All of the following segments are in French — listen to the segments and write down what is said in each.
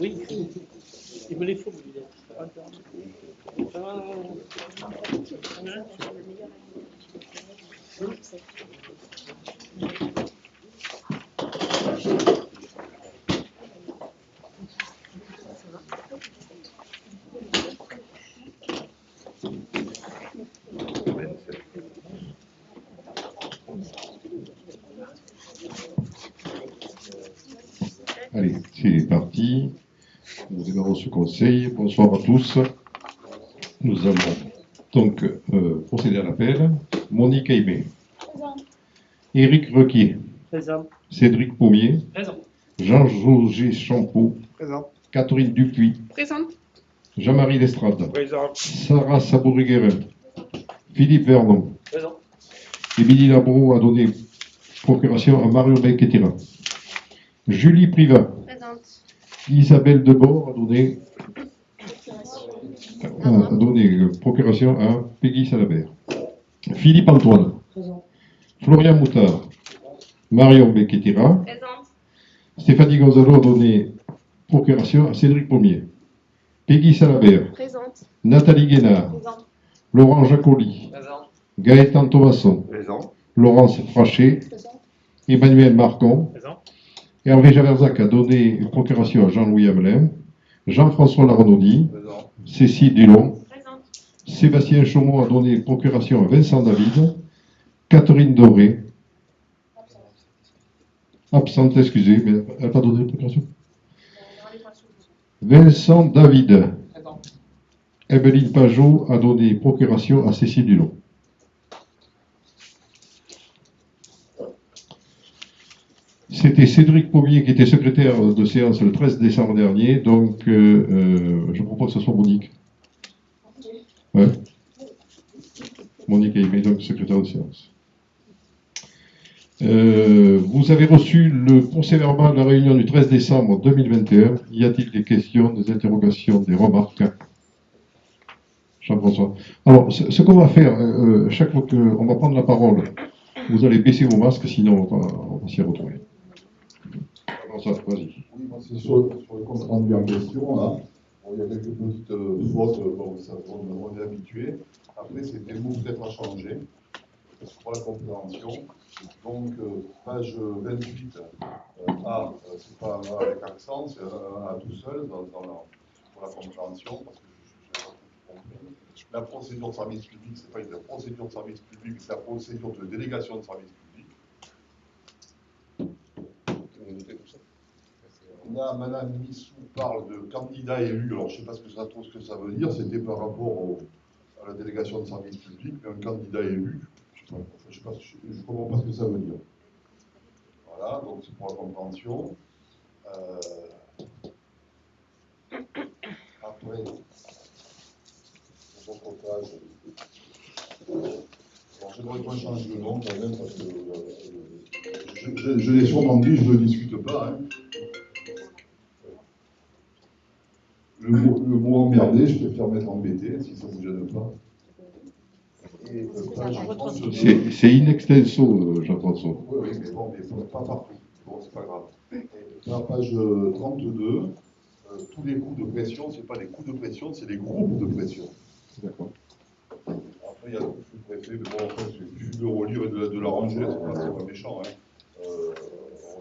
Oui, il me les faut. Allez, c'est parti. Nous démarrons ce conseil. Bonsoir à tous. Nous allons donc procéder à l'appel. Monique Aimé. Présent. Éric Requier. Présent. Cédric Pommier. Présent. Jean-José Champeau. Présent. Catherine Dupuis. Présente. Jean-Marie Lestrade. Présent. Sarah Saboury-Guérin. Philippe Vernon. Présent. Émilie Labro a donné procuration à Mario Becquetira. Julie Privat. Présente. Isabelle Debord a donné procuration à Peggy Salabert. Philippe Antoine. Présent. Florian Moutard. Marion Becquetira. Présente. Stéphanie Gonzalo a donné procuration à Cédric Pommier. Peggy Salabert. Présente. Nathalie Guénard. Présente. Laurent Jacoli. Présent. Gaëtan Thomasson. Présent. Laurence Frachet. Présente. Emmanuel Marcon. Présent. Hervé Javerzac a donné procuration à Jean-Louis Hamelin. Jean-François Larenaudy. Présent. Cécile Dulon. Présente. Sébastien Chaumont a donné procuration à Vincent David. Catherine Doré. Absente, excusez, mais elle n'a pas donné procuration. Vincent David. Présent. Evelyne Pajot a donné procuration à Cécile Dulon. C'était Cédric Pommier qui était secrétaire de séance le 13 décembre dernier, donc je propose que ce soit Monique. Ouais. Monique Aimé, donc secrétaire de séance. Vous avez reçu le procès-verbal de la réunion du 13 décembre 2021. Y a-t-il des questions, des interrogations, des remarques? Jean-François. Alors, ce qu'on va faire, chaque fois qu'on va prendre la parole, vous allez baisser vos masques, sinon on va s'y retrouver. Jean-François, vas-y. Oui, moi c'est sur le compte rendu en question, là. Bon, il y a quelques petites fautes, bon, ça, on est habitué. Après, c'est des mots peut-être à changer, pour la compréhension. Donc, page 28, A, c'est pas un A avec accent, c'est un A tout seul pour la compréhension, parce que je n'ai pas tout compris. La procédure de service public, c'est pas une procédure de service public, c'est la procédure de délégation de service public. Là, Madame Missou parle de candidat élu. Alors, je ne sais pas ce que ça veut dire. C'était par rapport à la délégation de service public, mais un candidat élu. Je ne comprends pas ce que ça veut dire. Voilà, donc c'est pour la compréhension. Après, sur votre page, alors j'aimerais qu'on change de nom quand même, parce que je l'ai sûrement dit, je ne le discute pas. Hein. Le mot emmerdé, je préfère mettre embêté, si ça ne vous gêne pas. Et page 32. C'est in extenso, Jean-François. Oui, mais bon, mais pas partout. Bon, c'est pas grave. Et la page 32, tous les coups de pression, ce n'est pas des coups de pression, c'est des groupes de pression. D'accord. Après, il y a le sous-préfet, mais bon, après, il suffit de relire et de l'arranger, c'est pas méchant. Hein.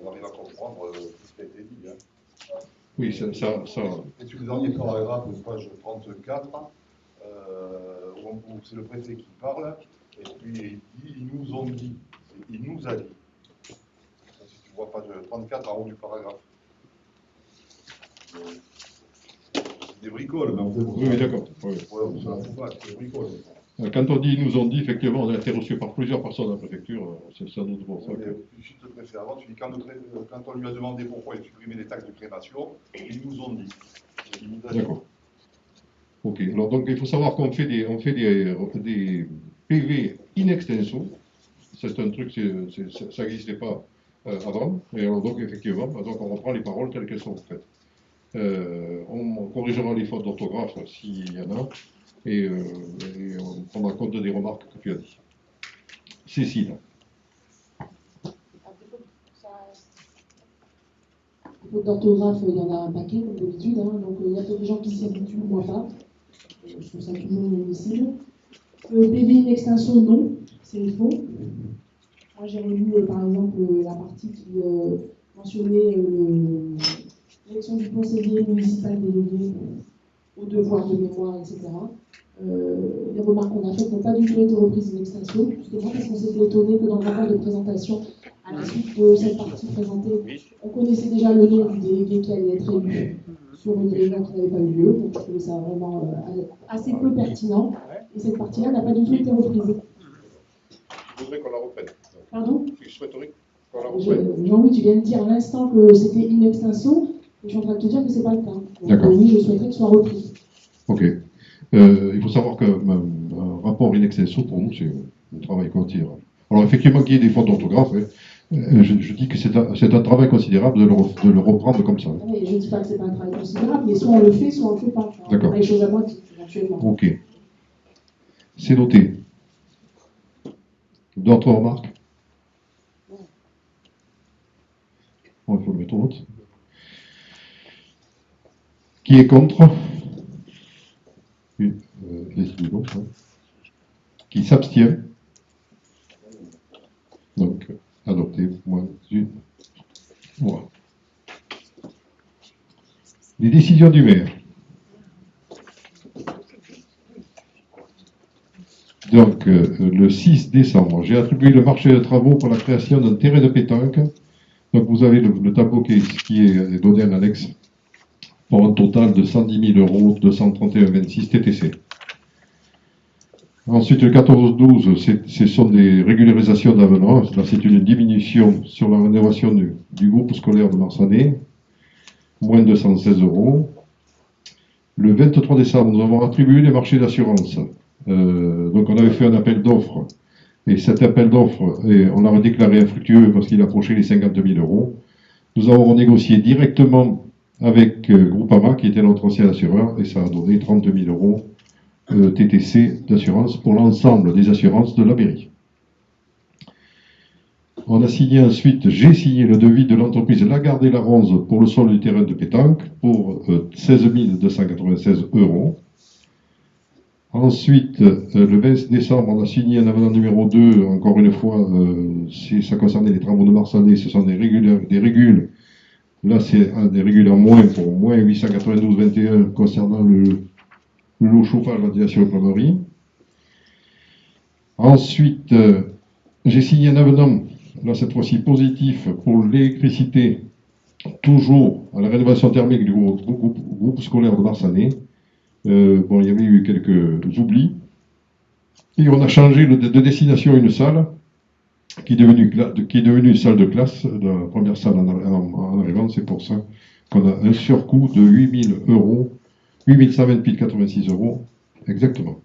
On arrive à comprendre tout ce qui a été dit. Hein. Oui, ça. Et sur le dernier paragraphe, page 34, où c'est le préfet qui parle, et puis il dit, ils nous ont dit, il nous a dit. Si tu vois page 34 en haut du paragraphe. C'est des bricoles, mais en fait... Oui, d'accord. Oui. Ouais, ça ne fout pas, c'est des bricoles. Quand on dit ils nous ont dit, effectivement, on a été reçu par plusieurs personnes à la préfecture, c'est sans doute pour ça que... Tu cites le préfet avant, tu dis quand on lui a demandé pourquoi il supprimait les taxes de crémation, ils nous ont dit. D'accord. Ok, alors donc il faut savoir qu'on fait des PV in extenso. C'est un truc, ça n'existait pas avant. Et alors donc effectivement, donc on reprend les paroles telles qu'elles sont faites. On corrigera les fautes d'orthographe s'il y en a, et on prendra compte des remarques que tu as dit. Cécile. Faute d'orthographe, il y en a un paquet, comme d'habitude, hein, donc il y a peut-être des gens qui s'y habituent, moi pas. Je trouve ça toujours inadmissible. PV in extenso, non, c'est faux. Moi, j'ai relu, par exemple, la partie qui mentionnait l'élection du conseiller municipal délégué aux devoirs de mémoire, etc. Les remarques qu'on a faites n'ont pas du tout été reprises in extenso, justement parce qu'on s'était étonné que dans le rapport de présentation, à la suite de cette partie présentée, on connaissait déjà le nom du délégué qui allait être élu sur une réunion qui n'avait pas eu lieu, donc je trouvais ça vraiment assez peu pertinent, et cette partie-là n'a pas du tout été reprise. Je voudrais qu'on la reprenne. Pardon? Je souhaiterais qu'on la reprenne. Jean-Louis, tu viens de dire à l'instant que c'était in extenso, et je suis en train de te dire que ce n'est pas le cas. D'accord. Oui, je souhaiterais que ce soit repris. Ok. Il faut savoir qu'un rapport in extenso, pour nous, c'est un travail quotidien. Alors, effectivement, qu'il y ait des fautes d'orthographe, je dis que c'est un travail considérable de le reprendre comme ça. Oui, je ne dis pas que ce n'est pas un travail considérable, mais soit on le fait, soit on ne le fait pas. On D'accord. a les choses à moitié, éventuellement. Ok. C'est noté. D'autres remarques? Bon, il faut le mettre au vote. Qui est contre? Qui s'abstient? Donc, adopté, moins d'une voix. Les décisions du maire. Donc, le 6 décembre, j'ai attribué le marché de travaux pour la création d'un terrain de pétanque. Donc, vous avez le tableau qui est donné en annexe pour un total de 110 000 €, 231,26 TTC. Ensuite, le 14-12, ce sont des régularisations d'avenants. Là, c'est une diminution sur la rénovation du groupe scolaire de Marsanais, moins 216 €. Le 23 décembre, nous avons attribué les marchés d'assurance. Donc, on avait fait un appel d'offres. Et cet appel d'offres, on l'a déclaré infructueux parce qu'il approchait les 50 000 €. Nous avons négocié directement avec Groupama, qui était notre ancien assureur, et ça a donné 30 000 € TTC d'assurance pour l'ensemble des assurances de la mairie. On a signé ensuite, j'ai signé le devis de l'entreprise Lagarde et Laronze pour le sol du terrain de pétanque pour 16 296 €. Ensuite, le 20 décembre, on a signé un avenant numéro 2, encore une fois, ça concernait les travaux de Marsanais, ce sont des régules. Là, c'est des régules en moins pour moins 892,21 concernant l'eau chauffage, ventilation et plomberie. Ensuite, j'ai signé un avenant, là cette fois-ci positif, pour l'électricité, toujours à la rénovation thermique du groupe scolaire de Marsanais. Bon, il y avait eu quelques oublis. Et on a changé de destination une salle qui est devenue une salle de classe, la première salle en arrivant. C'est pour ça qu'on a un surcoût de 8 000 €, 8 128,86 € exactement.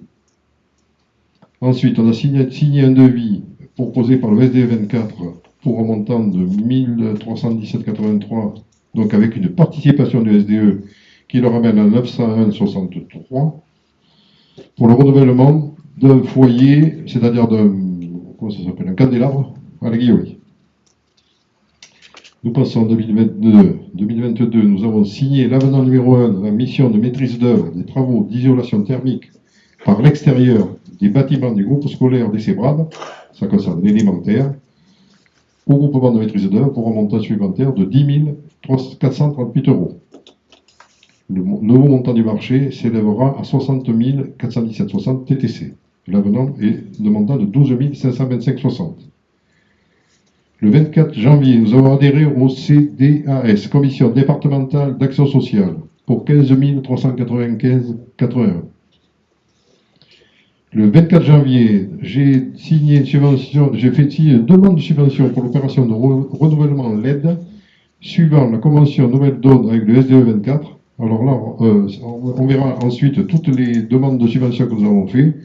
Ensuite, on a signé un devis proposé par le SDE 24 pour un montant de 1317,83, donc avec une participation du SDE qui le ramène à 901,63 pour le renouvellement d'un foyer, c'est-à-dire un candélabre à la Guillaume. Nous passons en 2022, nous avons signé l'avenant numéro 1 de la mission de maîtrise d'œuvre des travaux d'isolation thermique par l'extérieur des bâtiments du groupe scolaire des Sébrades, ça concerne l'élémentaire, au groupement de maîtrise d'œuvre pour un montant supplémentaire de 10 438 €. Le nouveau montant du marché s'élèvera à 60 417,60 TTC. L'avenant est de montant de 12 525,60. Le 24 janvier, nous avons adhéré au CDAS, Commission départementale d'action sociale, pour 15 395,81. Le 24 janvier, j'ai signé une subvention, j'ai fait signer une demande de subvention pour l'opération de renouvellement LED, suivant la convention nouvelle donne avec le SDE 24. Alors là, on verra ensuite toutes les demandes de subvention que nous avons faites.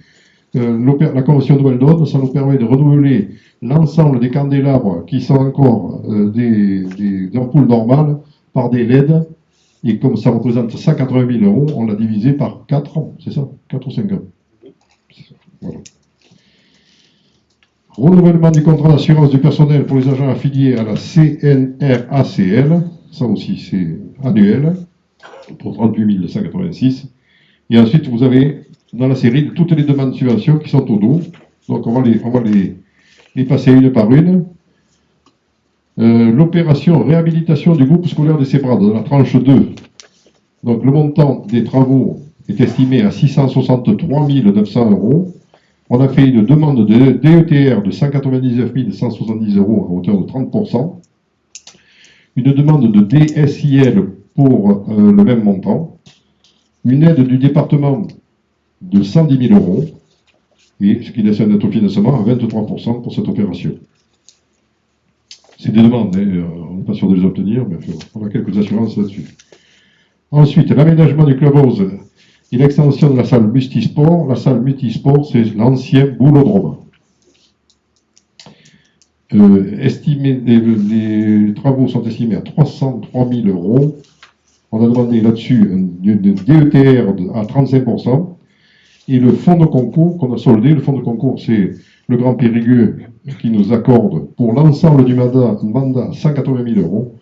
La convention nouvelle donne, ça nous permet de renouveler l'ensemble des candélabres qui sont encore des ampoules normales par des LED. Et comme ça représente 180 000 €, on l'a divisé par 4 ans, c'est ça? 4 ou 5 ans. Voilà. Renouvellement du contrat d'assurance du personnel pour les agents affiliés à la CNRACL. Ça aussi, c'est annuel, pour 38 186. Et ensuite, vous avez dans la série toutes les demandes de subvention qui sont au dos. Donc, on va les passer une par une. L'opération réhabilitation du groupe scolaire des Sébrades, dans la tranche 2. Donc, le montant des travaux est estimé à 663 900 €. On a fait une demande de DETR de 199 170 € à hauteur de 30%. Une demande de DSIL pour le même montant. Une aide du département de 110 000 €. Et ce qui laisse un autofinancement à 23% pour cette opération. C'est des demandes, hein, on n'est pas sûr de les obtenir, mais on a quelques assurances là-dessus. Ensuite, l'aménagement du club house et l'extension de la salle multisport. La salle multisport, c'est l'ancien boulodrome. Les travaux sont estimés à 303 000 €. On a demandé là-dessus une DETR à 35%. Et le fonds de concours qu'on a soldé, le fonds de concours, c'est le Grand Périgueux qui nous accorde pour l'ensemble du mandat 180 000 €.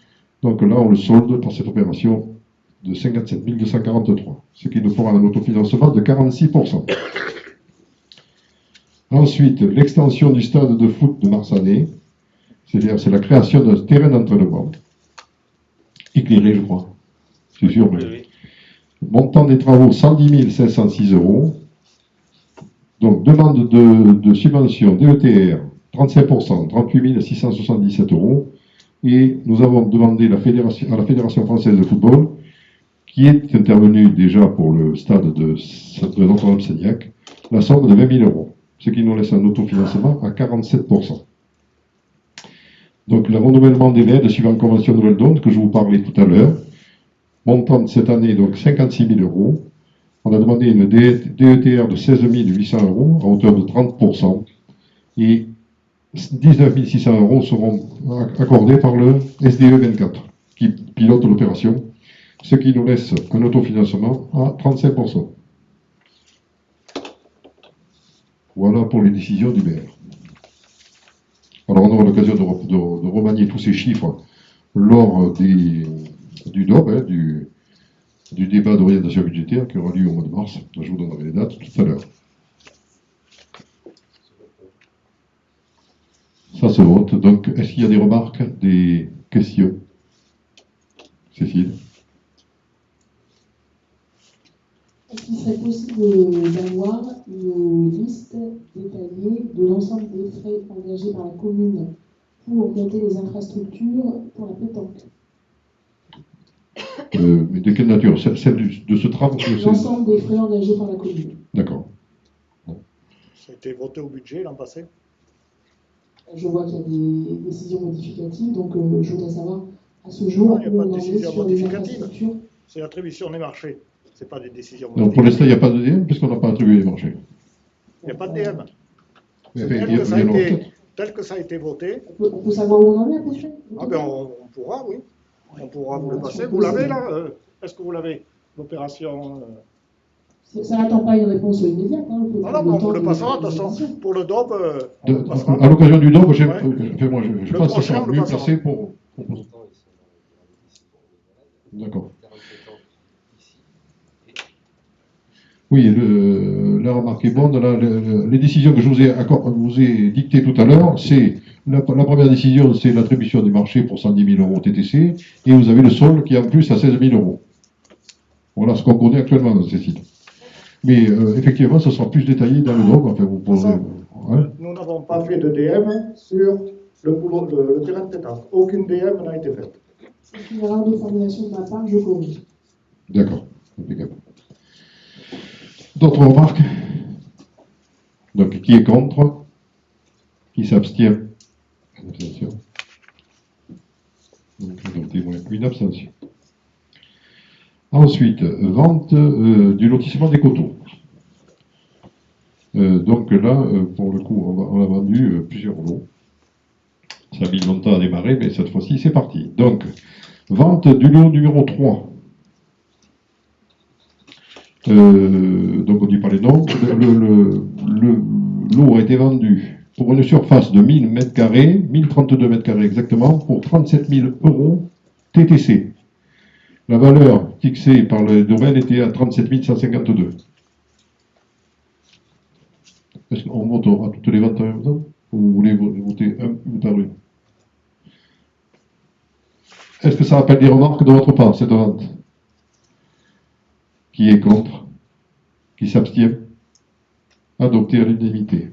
Donc là, on le solde par cette opération de 57 243, ce qui nous fera un autofinancement de 46%. Ensuite, l'extension du stade de foot de Marsanais, c'est-à-dire c'est la création d'un terrain d'entraînement, éclairé, je crois. C'est sûr, mais... Oui. Montant des travaux, 110 506 €. Donc, demande de subvention DETR, 35%, 38 677 €. Et nous avons demandé à la Fédération française de football, qui est intervenue déjà pour le stade de Notre-Dame-Seignac, la somme de 20 000 €, ce qui nous laisse un autofinancement à 47%. Donc, le renouvellement des aides suivant la convention Nouvelle Donne, que je vous parlais tout à l'heure, montant de cette année, donc 56 000 €. On a demandé une DETR de 16 800 € à hauteur de 30%. Et 19 600 € seront accordés par le SDE 24, qui pilote l'opération, ce qui nous laisse un autofinancement à 35%. Voilà pour les décisions du maire. Alors on aura l'occasion de remanier tous ces chiffres lors du DOB, hein, du débat d'orientation budgétaire qui aura lieu au mois de mars. Je vous donnerai les dates tout à l'heure. Ça se vote. Donc, est-ce qu'il y a des remarques, des questions? Cécile? Est-ce qu'il serait possible d'avoir une liste détaillée de l'ensemble des frais engagés par la commune pour monter les infrastructures pour la pétanque? Mais de quelle nature? Celle de ce travail? L'ensemble des frais engagés par la commune. D'accord. Ça a été voté au budget l'an passé. Je vois qu'il y a des décisions modificatives, donc je voudrais savoir à ce jour Il n'y a où pas on de en est décision sur les modificative. infrastructures. C'est l'attribution des marchés. Ce n'est pas des décisions Donc pour l'instant, il n'y a pas de DM puisqu'on n'a pas attribué les marchés. Il n'y a pas de DM. Mais Tel il y que, ça a en aura été, peut-être. tel que ça a été voté, On peut savoir où on en est à peu près? ah ben on pourra, oui. On pourra vous le passer. Vous l'avez là Est-ce que vous l'avez? L'opération Ça n'attend pas une réponse immédiate. Hein. Non, non, mais on vous le passera. De toute façon, pour le DOP, on le passera. À l'occasion du DOB, je Ouais. pense que ça sera prochain, on le mieux passera. placé pour... D'accord. Oui, la remarque est bonne. Les décisions que je vous ai dictées tout à l'heure, c'est la première décision, c'est l'attribution des marchés pour 110 000 € TTC, et vous avez le sol qui est en plus à 16 000 €. Voilà ce qu'on connaît actuellement, Cécile. Mais effectivement, ce sera plus détaillé dans le DOB. Enfin, vous pourrez, hein. Nous n'avons pas fait de DM sur le terrain de pétanque. Aucune DM n'a été faite. C'est une erreur de formulation de ma part, je corrige. D'accord, impeccable. D'autres remarques? Donc, qui est contre? Qui s'abstient? Une abstention. Donc, adopté, une abstention. Ensuite, vente du lotissement des coteaux. Donc là, pour le coup, on a vendu plusieurs lots. Ça a mis longtemps à démarrer, mais cette fois-ci, c'est parti. Donc, vente du lot numéro 3. Donc on ne dit pas les noms. Le lot a été vendu pour une surface de 1000 m², 1032 m² exactement, pour 37 000 € TTC. La valeur fixée par le domaine était à 37 152. Est-ce qu'on vote à toutes les ventes en même temps? Ou vous voulez voter une par une? Est-ce que ça appelle des remarques de votre part, cette vente? Qui est contre? Qui s'abstient? Adopté à l'unanimité.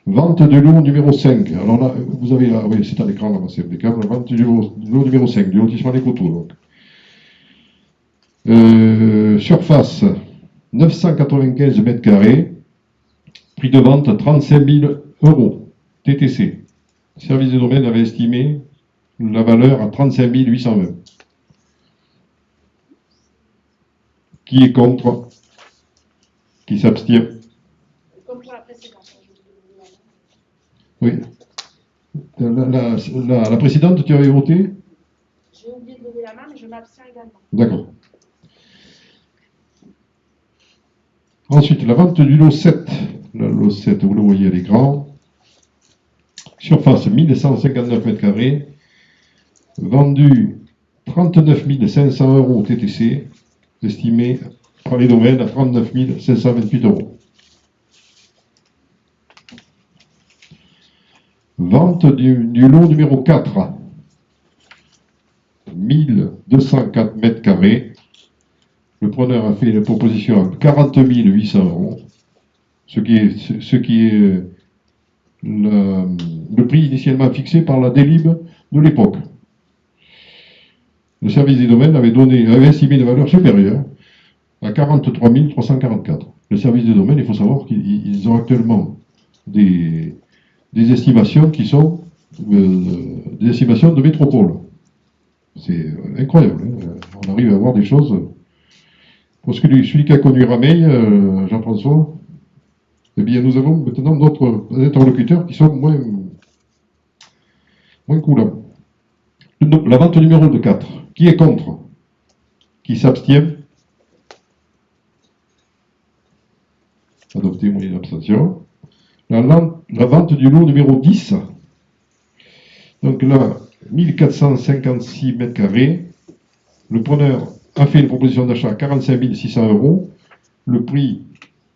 Vente de lot numéro 5. Alors là, vous avez là, oui, c'est à l'écran, là, c'est impeccable. Vente du lot numéro 5, du lotissement des coteaux. Surface, 995 mètres carrés. Prix de vente, 35 000 euros. TTC. Service des domaines avait estimé la valeur à 35 820. Qui est contre? Qui s'abstient? Comme pour la précédente. Oui. La précédente, tu avais voté? J'ai oublié de lever la main, mais je m'abstiens également. D'accord. Ensuite, la vente du lot 7. Le lot 7, vous le voyez à l'écran. Surface 1159 mètres carrés. Vendu 39 500 euros TTC. Estimé par les domaines à 39 528 euros. Vente du lot numéro 4. 1204 mètres carrés. Le preneur a fait une proposition à 40 800 euros, ce qui est le prix initialement fixé par la délib de l'époque. Le service des domaines avait estimé une valeur supérieure à 43 344. Le service des domaines, il faut savoir qu'ils ont actuellement des estimations qui sont des estimations de métropole. C'est incroyable, hein. On arrive à voir des choses. Pour celui qui a connu Rameil, Jean-François, eh bien nous avons maintenant d'autres interlocuteurs qui sont moins cool. La vente numéro 4. Qui est contre? Qui s'abstient? Adopté, moyenne abstention. La vente du lot numéro 10. Donc là, 1456 mètres carrés. Le preneur a fait une proposition d'achat à 45 600 euros. Le prix,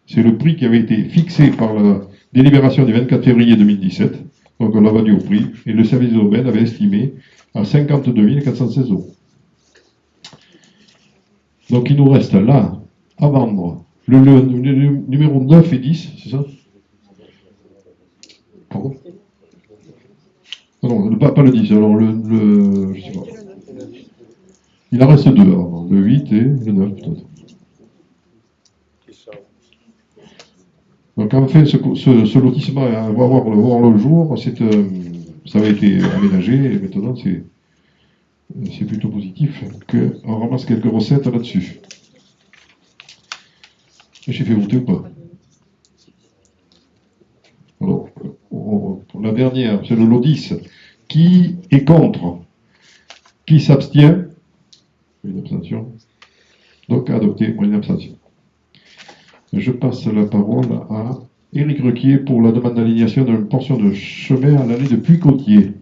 c'est le prix qui avait été fixé par la délibération du 24 février 2017. Donc on l'a vendu au prix. Et le service de domaine avait estimé à 52 416 euros. Donc il nous reste là à vendre le numéro 9 et 10, c'est ça? Pardon? Non, pas le 10, alors je sais pas. Il en reste deux, alors, le 8 et le 9 peut-être. Donc en fait, ce lotissement va voir le jour, ça avait été aménagé et maintenant c'est plutôt positif qu'on ramasse quelques recettes là-dessus. J'ai fait voter ou pas? Alors, la dernière, c'est le lot 10. Qui est contre? Qui s'abstient? Une abstention. Donc adopté, une abstention. Je passe la parole à Éric Requier pour la demande d'alignation d'une portion de chemin à l'allée de Puy-Côtier.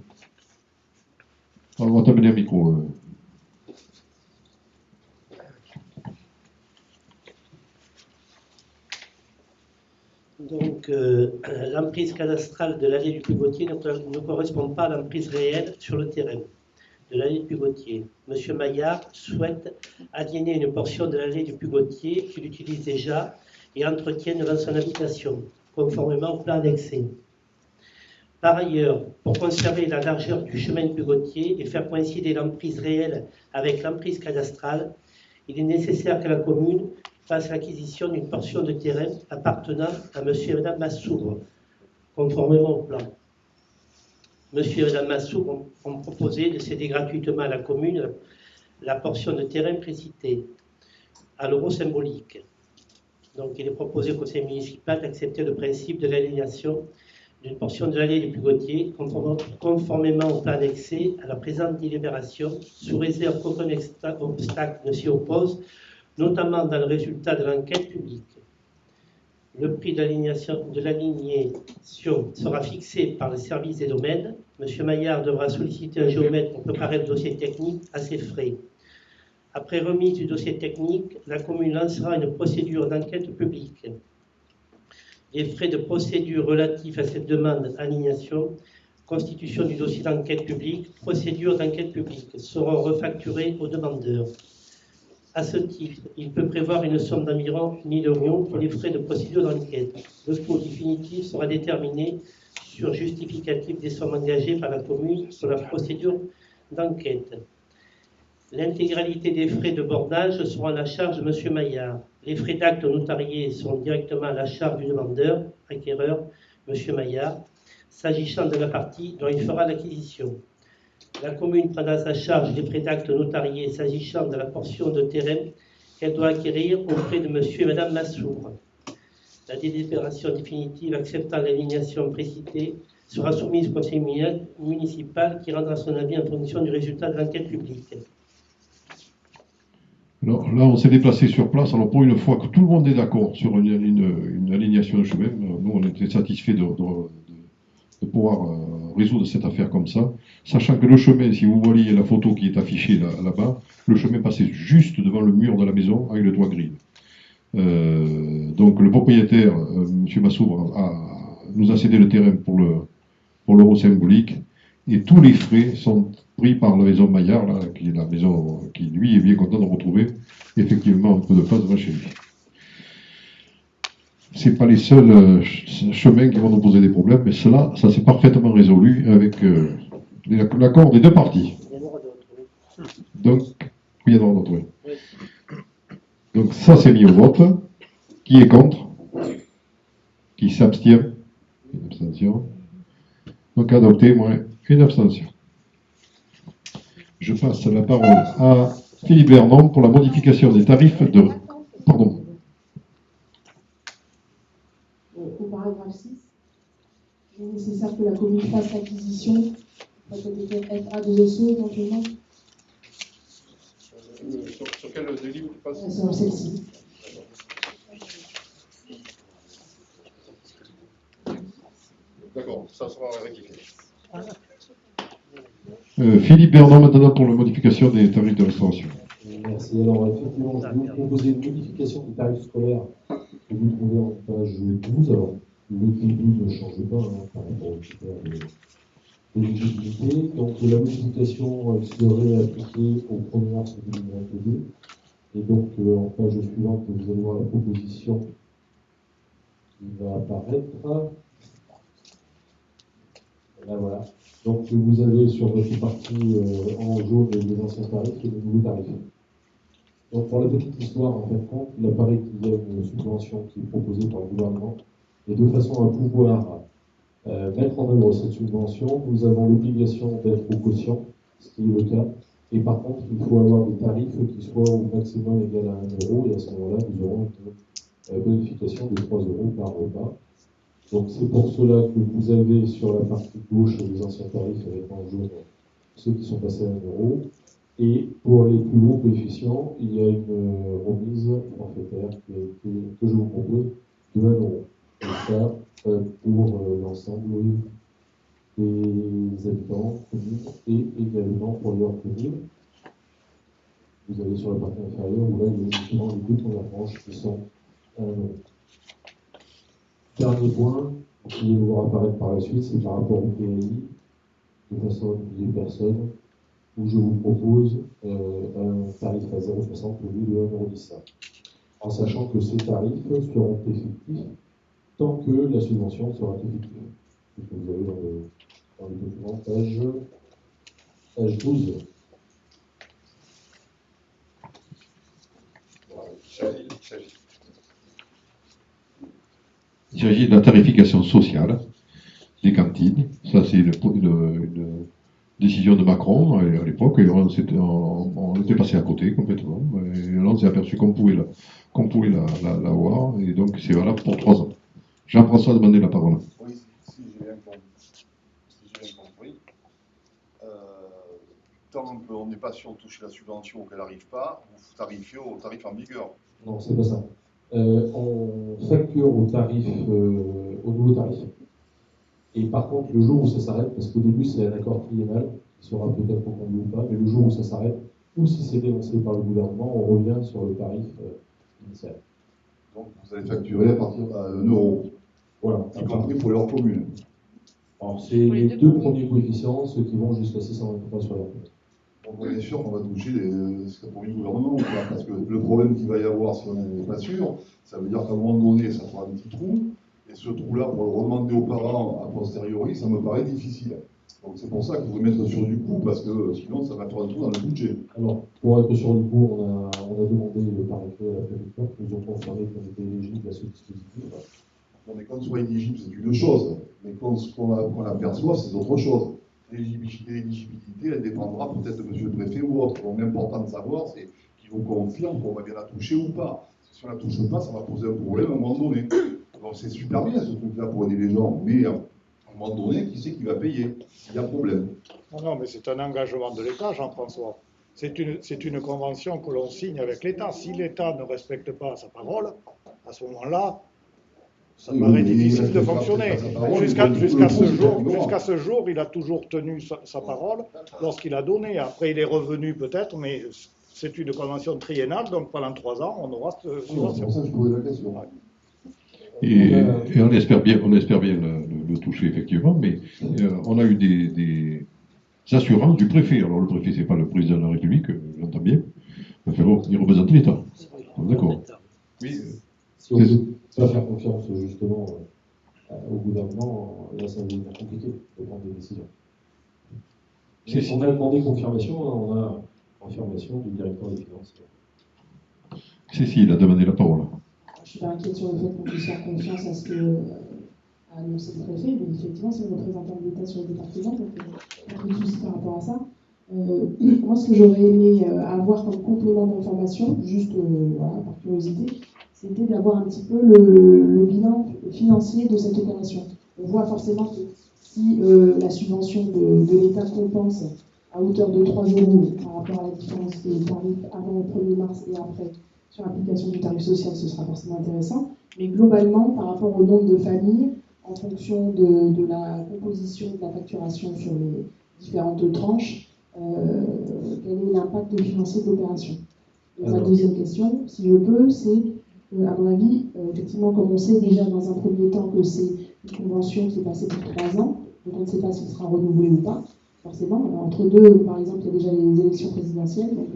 On va t'amener un micro. Donc, l'emprise cadastrale de l'allée du Puy-Côtier ne correspond pas à l'emprise réelle sur le terrain de l'allée du Puy-Côtier. Monsieur Maillard souhaite aliéner une portion de l'allée du Puy-Côtier qu'il utilise déjà et entretient devant son habitation, conformément au plan annexé. Par ailleurs, pour conserver la largeur du chemin du Puy-Côtier et faire coïncider l'emprise réelle avec l'emprise cadastrale, il est nécessaire que la commune fasse l'acquisition d'une portion de terrain appartenant à M. et Mme Massour, conformément au plan. M. et Mme Massour ont proposé de céder gratuitement à la commune la portion de terrain précitée, à l'euro symbolique. Donc, il est proposé au conseil municipal d'accepter le principe de l'aliénation d'une portion de l'allée du Puy-Côtier, conformément au plan annexé à la présente délibération, sous réserve qu'aucun obstacle ne s'y oppose, notamment dans le résultat de l'enquête publique. Le prix de l'alignation sera fixé par le service des domaines. M. Maillard devra solliciter un géomètre pour préparer le dossier technique à ses frais. Après remise du dossier technique, la commune lancera une procédure d'enquête publique. Les frais de procédure relatifs à cette demande d'alignation, constitution du dossier d'enquête publique, procédure d'enquête publique, seront refacturés aux demandeurs. À ce titre, il peut prévoir une somme d'environ 1 000 € pour les frais de procédure d'enquête. Le coût définitif sera déterminé sur justificatif des sommes engagées par la commune sur la procédure d'enquête. L'intégralité des frais de bordage seront à la charge de M. Maillard. Les frais d'actes notariés seront directement à la charge du demandeur, acquéreur, M. Maillard, s'agissant de la partie dont il fera l'acquisition. La commune prendra à sa charge les frais d'actes notariés s'agissant de la portion de terrain qu'elle doit acquérir auprès de M. et Mme Massour. La délibération définitive acceptant l'alignation précitée sera soumise au conseil municipal qui rendra son avis en fonction du résultat de l'enquête publique. Alors, là, on s'est déplacé sur place. Alors, pour une fois que tout le monde est d'accord sur une alignation de chemin, nous, on était satisfaits de pouvoir résoudre cette affaire comme ça, sachant que le chemin, si vous voyez la photo qui est affichée là-bas, le chemin passait juste devant le mur de la maison avec le toit gris. Donc, le propriétaire, M. Massour, nous a cédé le terrain pour l'euro symbolique, et tous les frais sont pris par la maison Maillard, là, qui est la maison qui, lui, est bien content de retrouver effectivement un peu de place devant chez lui. Ce n'est pas les seuls chemins qui vont nous poser des problèmes, mais cela, ça s'est parfaitement résolu avec l'accord des deux parties. Donc, oui, il y en aura d'autres, oui. Donc, ça, c'est mis au vote. Qui est contre? Qui s'abstient? Une abstention. Donc, adopté, moins une abstention. Je passe la parole à Philippe Vernon pour la modification des tarifs de... Pardon. Au paragraphe 6, il est nécessaire que la commune fasse l'acquisition, peut-être FA de SO éventuellement. Sur quel délire tu passes? Sur celle-ci. D'accord, ça sera rectifié. Philippe Bernard maintenant pour la modification des tarifs de restauration. Merci. Alors effectivement, je vais vous proposer une modification des tarifs scolaires que vous trouvez en page 12. Alors, le début ne change pas par rapport aux critères d'éligibilité. Donc la modification serait appliquée au 1er mars 2022. Et donc en page suivante, vous allez voir la proposition qui va apparaître. Là, voilà. Donc vous avez sur votre partie en jaune les anciens tarifs et les nouveaux tarifs. Donc pour la petite histoire, en fait, compte, il apparaît qu'il y a une subvention qui est proposée par le gouvernement. Et de façon à pouvoir mettre en œuvre cette subvention, nous avons l'obligation d'être au quotient, ce qui est le cas. Et par contre, il faut avoir des tarifs qui soient au maximum égal à 1 €. Et à ce moment-là, nous aurons une bonification de 3 € par repas. Donc c'est pour cela que vous avez sur la partie gauche les anciens tarifs avec en jaune ceux qui sont passés à 1 €. Et pour les plus hauts coefficients, il y a une remise forfaitaire que je vous propose de 1 €. Et ça, pour l'ensemble des habitants communes et également pour les hors communes. Vous avez sur la partie inférieure où là, il y a justement les deux premières branches qui sont à 1 €. Dernier point, qui va vous apparaître par la suite, c'est par rapport au PAI, de façon des personnes, où je vous propose un tarif à 0,60 au lieu de 1,10 €. En sachant que ces tarifs seront effectifs tant que la subvention sera effective. C'est ce que vous avez dans le document, page 12. Il s'agit de la tarification sociale des cantines. Ça, c'est une décision de Macron à l'époque, et on était passé à côté complètement. Et là, on s'est aperçu qu'on pouvait l'avoir, et donc c'est valable pour 3 ans. Jean-François a demandé la parole. Oui, si j'ai bien compris. Tant qu'on n'est pas sûr de toucher la subvention ou qu'elle n'arrive pas, vous tarifiez au tarif en vigueur. Non, c'est pas ça. On facture au tarif, au nouveau tarif. Et par contre, le jour où ça s'arrête, parce qu'au début c'est un accord triennal, qui sera peut-être reconduit ou pas, mais le jour où ça s'arrête, ou si c'est dénoncé par le gouvernement, on revient sur le tarif initial. Donc vous allez facturer à partir de 1 euro, Voilà. y compris pour les hors communes. Alors c'est les deux premiers coefficients, ceux qui vont jusqu'à 623 sur leur compte. Donc on est sûr qu'on va toucher ce qu'a promis le gouvernement, parce que le problème qu'il va y avoir si on n'est pas sûr, ça veut dire qu'à un moment donné, ça fera un petit trou, et ce trou-là, pour le redemander aux parents a posteriori, ça me paraît difficile. Donc c'est pour ça qu'il faut mettre sur du coup, parce que sinon ça va faire un trou dans le budget. Alors, pour être sur du coup, on a demandé par écrit à la préfecture, qui nous ont confirmé qu'on était éligible à ce dispositif. Non, mais qu'on soit éligible, c'est une chose, mais qu'on aperçoit, c'est autre chose. L'éligibilité, elle dépendra peut-être de monsieur le préfet ou autre. Donc l'important de savoir, c'est qu'il nous confirme qu'on va bien la toucher ou pas. Si on la touche pas, ça va poser un problème à un moment donné. Donc c'est super bien ce truc-là pour aider les gens, mais à un moment donné, qui c'est qui va payer s'il y a problème? Non, mais c'est un engagement de l'État, Jean-François. C'est une convention que l'on signe avec l'État. Si l'État ne respecte pas sa parole, à ce moment-là, ça paraît difficile de fonctionner. Jusqu'à ce jour, il a toujours tenu sa parole lorsqu'il a donné. Après, il est revenu peut-être, mais c'est une convention triennale, donc pendant 3 ans, on aura cette subvention. C'est pour ça que je posais la question. Et on espère bien le toucher, effectivement, mais on a eu des assurances du préfet. Alors, le préfet, c'est pas le président de la République, j'entends bien. Enfin bon, il représente l'État. D'accord. Oui. Si on ne peut pas faire confiance justement au gouvernement, là ça va devenir compliqué de prendre des décisions. On a demandé confirmation, on a confirmation du directeur des finances. Si, il a demandé la parole. Je suis pas inquiète sur le fait qu'on puisse faire confiance à ce que a annoncé le préfet, mais effectivement c'est le représentant de l'État sur le département, donc pas de soucis par rapport à ça. Moi ce que j'aurais aimé avoir comme complément d'information, juste voilà, par curiosité, c'était d'avoir un petit peu le bilan financier de cette opération. On voit forcément que si la subvention de l'État compense à hauteur de 3 euros par rapport à la différence des tarifs avant le 1er mars et après, sur l'application du tarif social, ce sera forcément intéressant. Mais globalement, par rapport au nombre de familles, en fonction de la composition de la facturation sur les différentes tranches, quel est l'impact financier de l'opération? Et ma deuxième question, si je peux, c'est, à mon avis, effectivement, comme on sait déjà dans un premier temps que c'est une convention qui est passée pour 3 ans, donc on ne sait pas s'il sera renouvelé ou pas, forcément. Entre deux, par exemple, il y a déjà les élections présidentielles, donc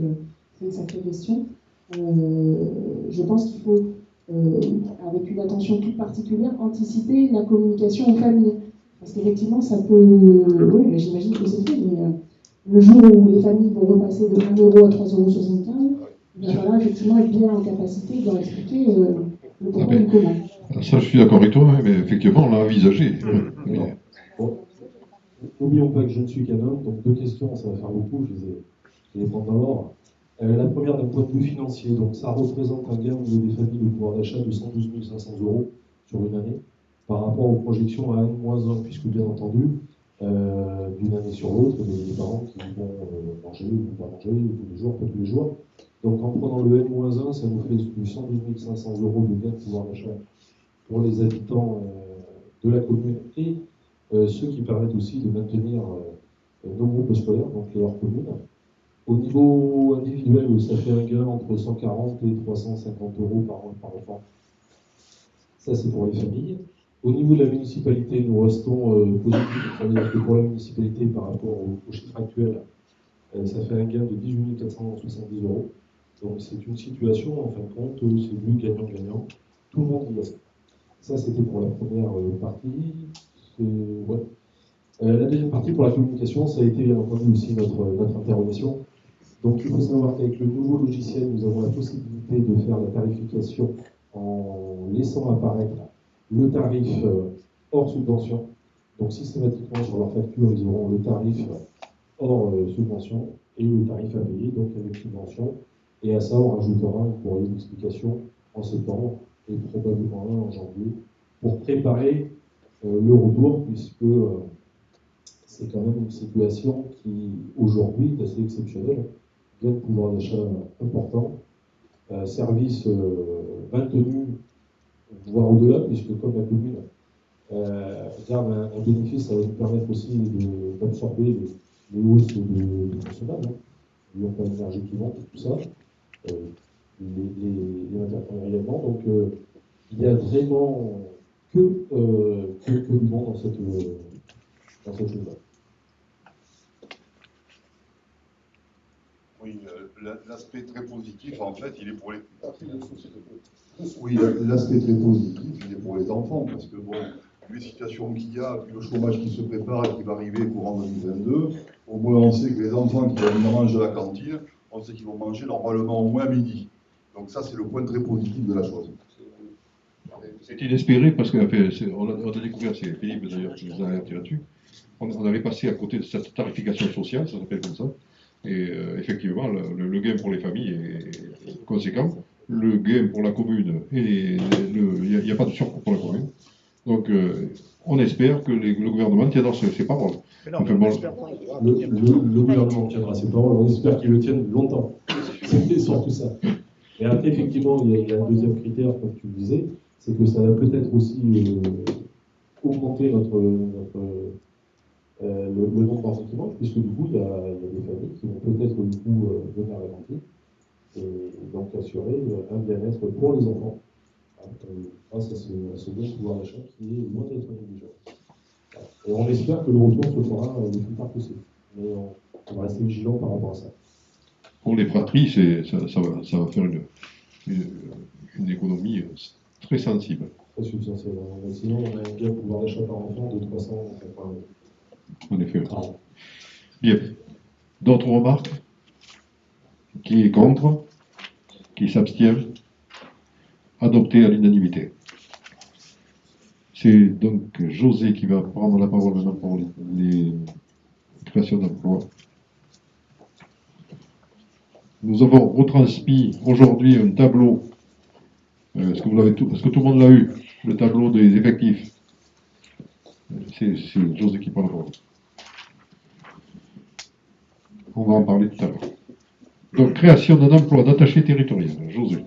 c'est une sacrée question. Je pense qu'il faut, avec une attention toute particulière, anticiper la communication aux familles. Parce qu'effectivement, ça peut... oui, mais j'imagine que c'est fait, mais le jour où les familles vont repasser de 1 euro à 3,75 €, il va falloir effectivement être bien en capacité de leur expliquer le pourquoi du comment. Ça, je suis d'accord avec toi, mais effectivement, on l'a envisagé. Bon. N'oublions pas que je ne suis qu'un homme, donc 2 questions, ça va faire beaucoup, je vais les prendre dans l'ordre. La première d'un point de vue financier, donc ça représente un gain au niveau des familles de pouvoir d'achat de 112 500 € sur une année, par rapport aux projections à N-1, puisque bien entendu, d'une année sur l'autre, les parents qui vont manger ou pas manger tous les jours, pas tous les jours. Donc en prenant le N-1, ça nous fait du 112 500 € de gain de pouvoir d'achat pour les habitants de la commune et ceux qui permettent aussi de maintenir nos groupes scolaires, donc leur commune. Au niveau individuel, ça fait un gain entre 140 et 350 € par enfant. Ça, c'est pour les familles. Au niveau de la municipalité, nous restons positifs. C'est-à-dire que pour la municipalité, par rapport au chiffre actuel, ça fait un gain de 18 470 €. Donc c'est une situation, en fin de compte, c'est du gagnant-gagnant. Tout le monde y gagne. Ça, c'était pour la première partie. Ouais. La deuxième partie, pour la communication, ça a été bien entendu aussi notre interrogation. Donc il faut savoir qu'avec le nouveau logiciel, nous avons la possibilité de faire la tarification en laissant apparaître le tarif hors subvention. Donc systématiquement sur leur facture, ils auront le tarif hors subvention et le tarif à payer, donc avec subvention. Et à ça, on rajoutera un courrier d'explication en septembre et probablement un en janvier pour préparer le retour, puisque c'est quand même une situation qui, aujourd'hui, est assez exceptionnelle. Gain de pouvoir d'achat important, service maintenu voire au-delà, puisque comme la commune garde un bénéfice, ça va nous permettre aussi d'absorber les hausses de consommables, hein, n'ayant pas l'énergie qui monte, tout ça, les matières premières également. Donc il y a vraiment que du bon dans cette chose-là. Oui, l'aspect très positif, en fait, il est pour les... Oui, l'aspect très positif, il est pour les enfants, parce que bon, les situations qu'il y a, puis le chômage qui se prépare et qui va arriver courant 2022, au moins on sait que les enfants qui vont venir manger à la cantine, on sait qu'ils vont manger normalement au moins à midi. Donc ça, c'est le point très positif de la chose. C'est inespéré parce qu'on a découvert, c'est Philippe d'ailleurs qui nous a alerté là-dessus, on avait passé à côté de cette tarification sociale, ça s'appelle comme ça, et effectivement, le gain pour les familles est conséquent, le gain pour la commune, il n'y a pas de surcoût pour la commune. Donc, on espère que le gouvernement tiendra ses paroles. Mais non, Enfin, mais on bon, espère pas. Le gouvernement tiendra ses paroles, on espère qu'il le tienne longtemps. C'est surtout ça. Et après, effectivement, il y a un deuxième critère, comme tu le disais, c'est que ça va peut-être aussi augmenter le nombre d'enfants qui mangent, puisque du coup, il y a des familles qui vont peut-être du coup venir à la cantine et donc assurer un bien-être pour les enfants, grâce à ce bon pouvoir d'achat qui est loin d'être négligeable. Et on espère que le retour se fera le plus tard possible. Mais on va rester vigilant par rapport à ça. pour les fratries, ça va faire une économie très sensible. Très substantiel. Sinon, on a un gain de pouvoir d'achat par enfant de 380 euros. En effet. Bien. D'autres remarques? Qui est contre? Qui s'abstient? Adopté à l'unanimité. C'est donc José qui va prendre la parole maintenant pour les créations d'emplois. Nous avons retransmis aujourd'hui un tableau. Est-ce que tout le monde l'a eu? Le tableau des effectifs. C'est José qui prend la parole. On va en parler tout à l'heure. Donc, création d'un emploi d'attaché territorial. José.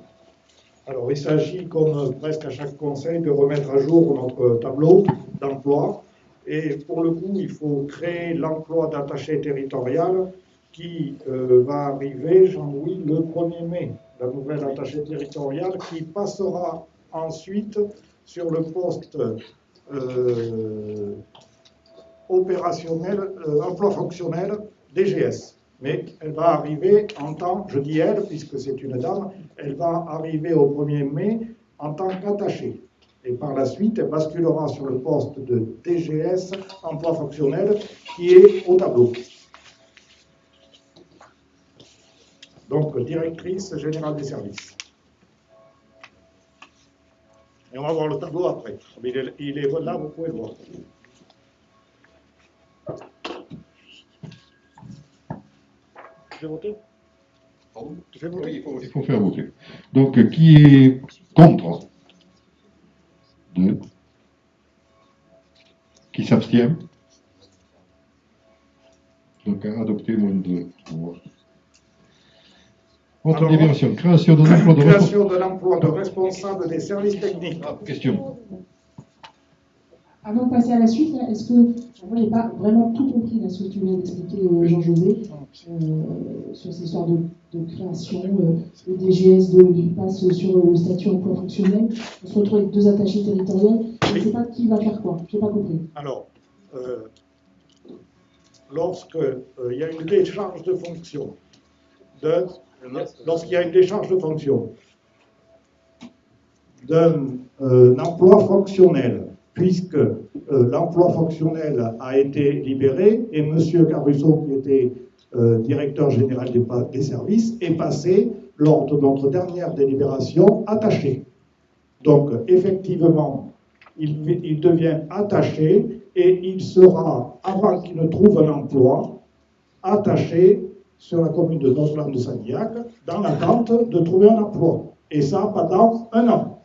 Alors, il s'agit, comme presque à chaque conseil, de remettre à jour notre tableau d'emploi. Et pour le coup, il faut créer l'emploi d'attaché territorial qui va arriver, Jean-Louis, le 1er mai. La nouvelle attachée territoriale qui passera ensuite sur le poste opérationnel, emploi fonctionnel DGS. Mais elle va arriver en tant, je dis elle, puisque c'est une dame, elle va arriver au 1er mai en tant qu'attachée. Et par la suite, elle basculera sur le poste de DGS, emploi fonctionnel, qui est au tableau. Donc, directrice générale des services. Et on va voir le tableau après. Il est là, vous pouvez le voir. Tu fais voter? Pardon? Oui, il faut faire voter. Donc, qui est contre? 2. Qui s'abstient? Donc, adopté, moins 2. Autre délibération. Création d'un emploi de responsable des services techniques. Question. Avant de passer à la suite, est-ce que moi j'ai pas vraiment tout compris là, ce que tu viens d'expliquer, Jean-José, sur ces histoires de création, le DGS qui passe sur le statut emploi fonctionnel, on se retrouve avec 2 attachés territoriaux, je ne sais pas qui va faire quoi, je n'ai pas compris. Alors, lorsqu'il y a une décharge de fonction, lorsqu'il y a une décharge de fonction d'un emploi fonctionnel, puisque l'emploi fonctionnel a été libéré et M. Caruso, qui était directeur général des services, est passé, lors de notre dernière délibération, attaché. Donc, effectivement, il devient attaché et il sera, avant qu'il ne trouve un emploi, attaché sur la commune de Nozlan-de-Sanilhac, dans l'attente de trouver un emploi. Et ça pendant 1 an.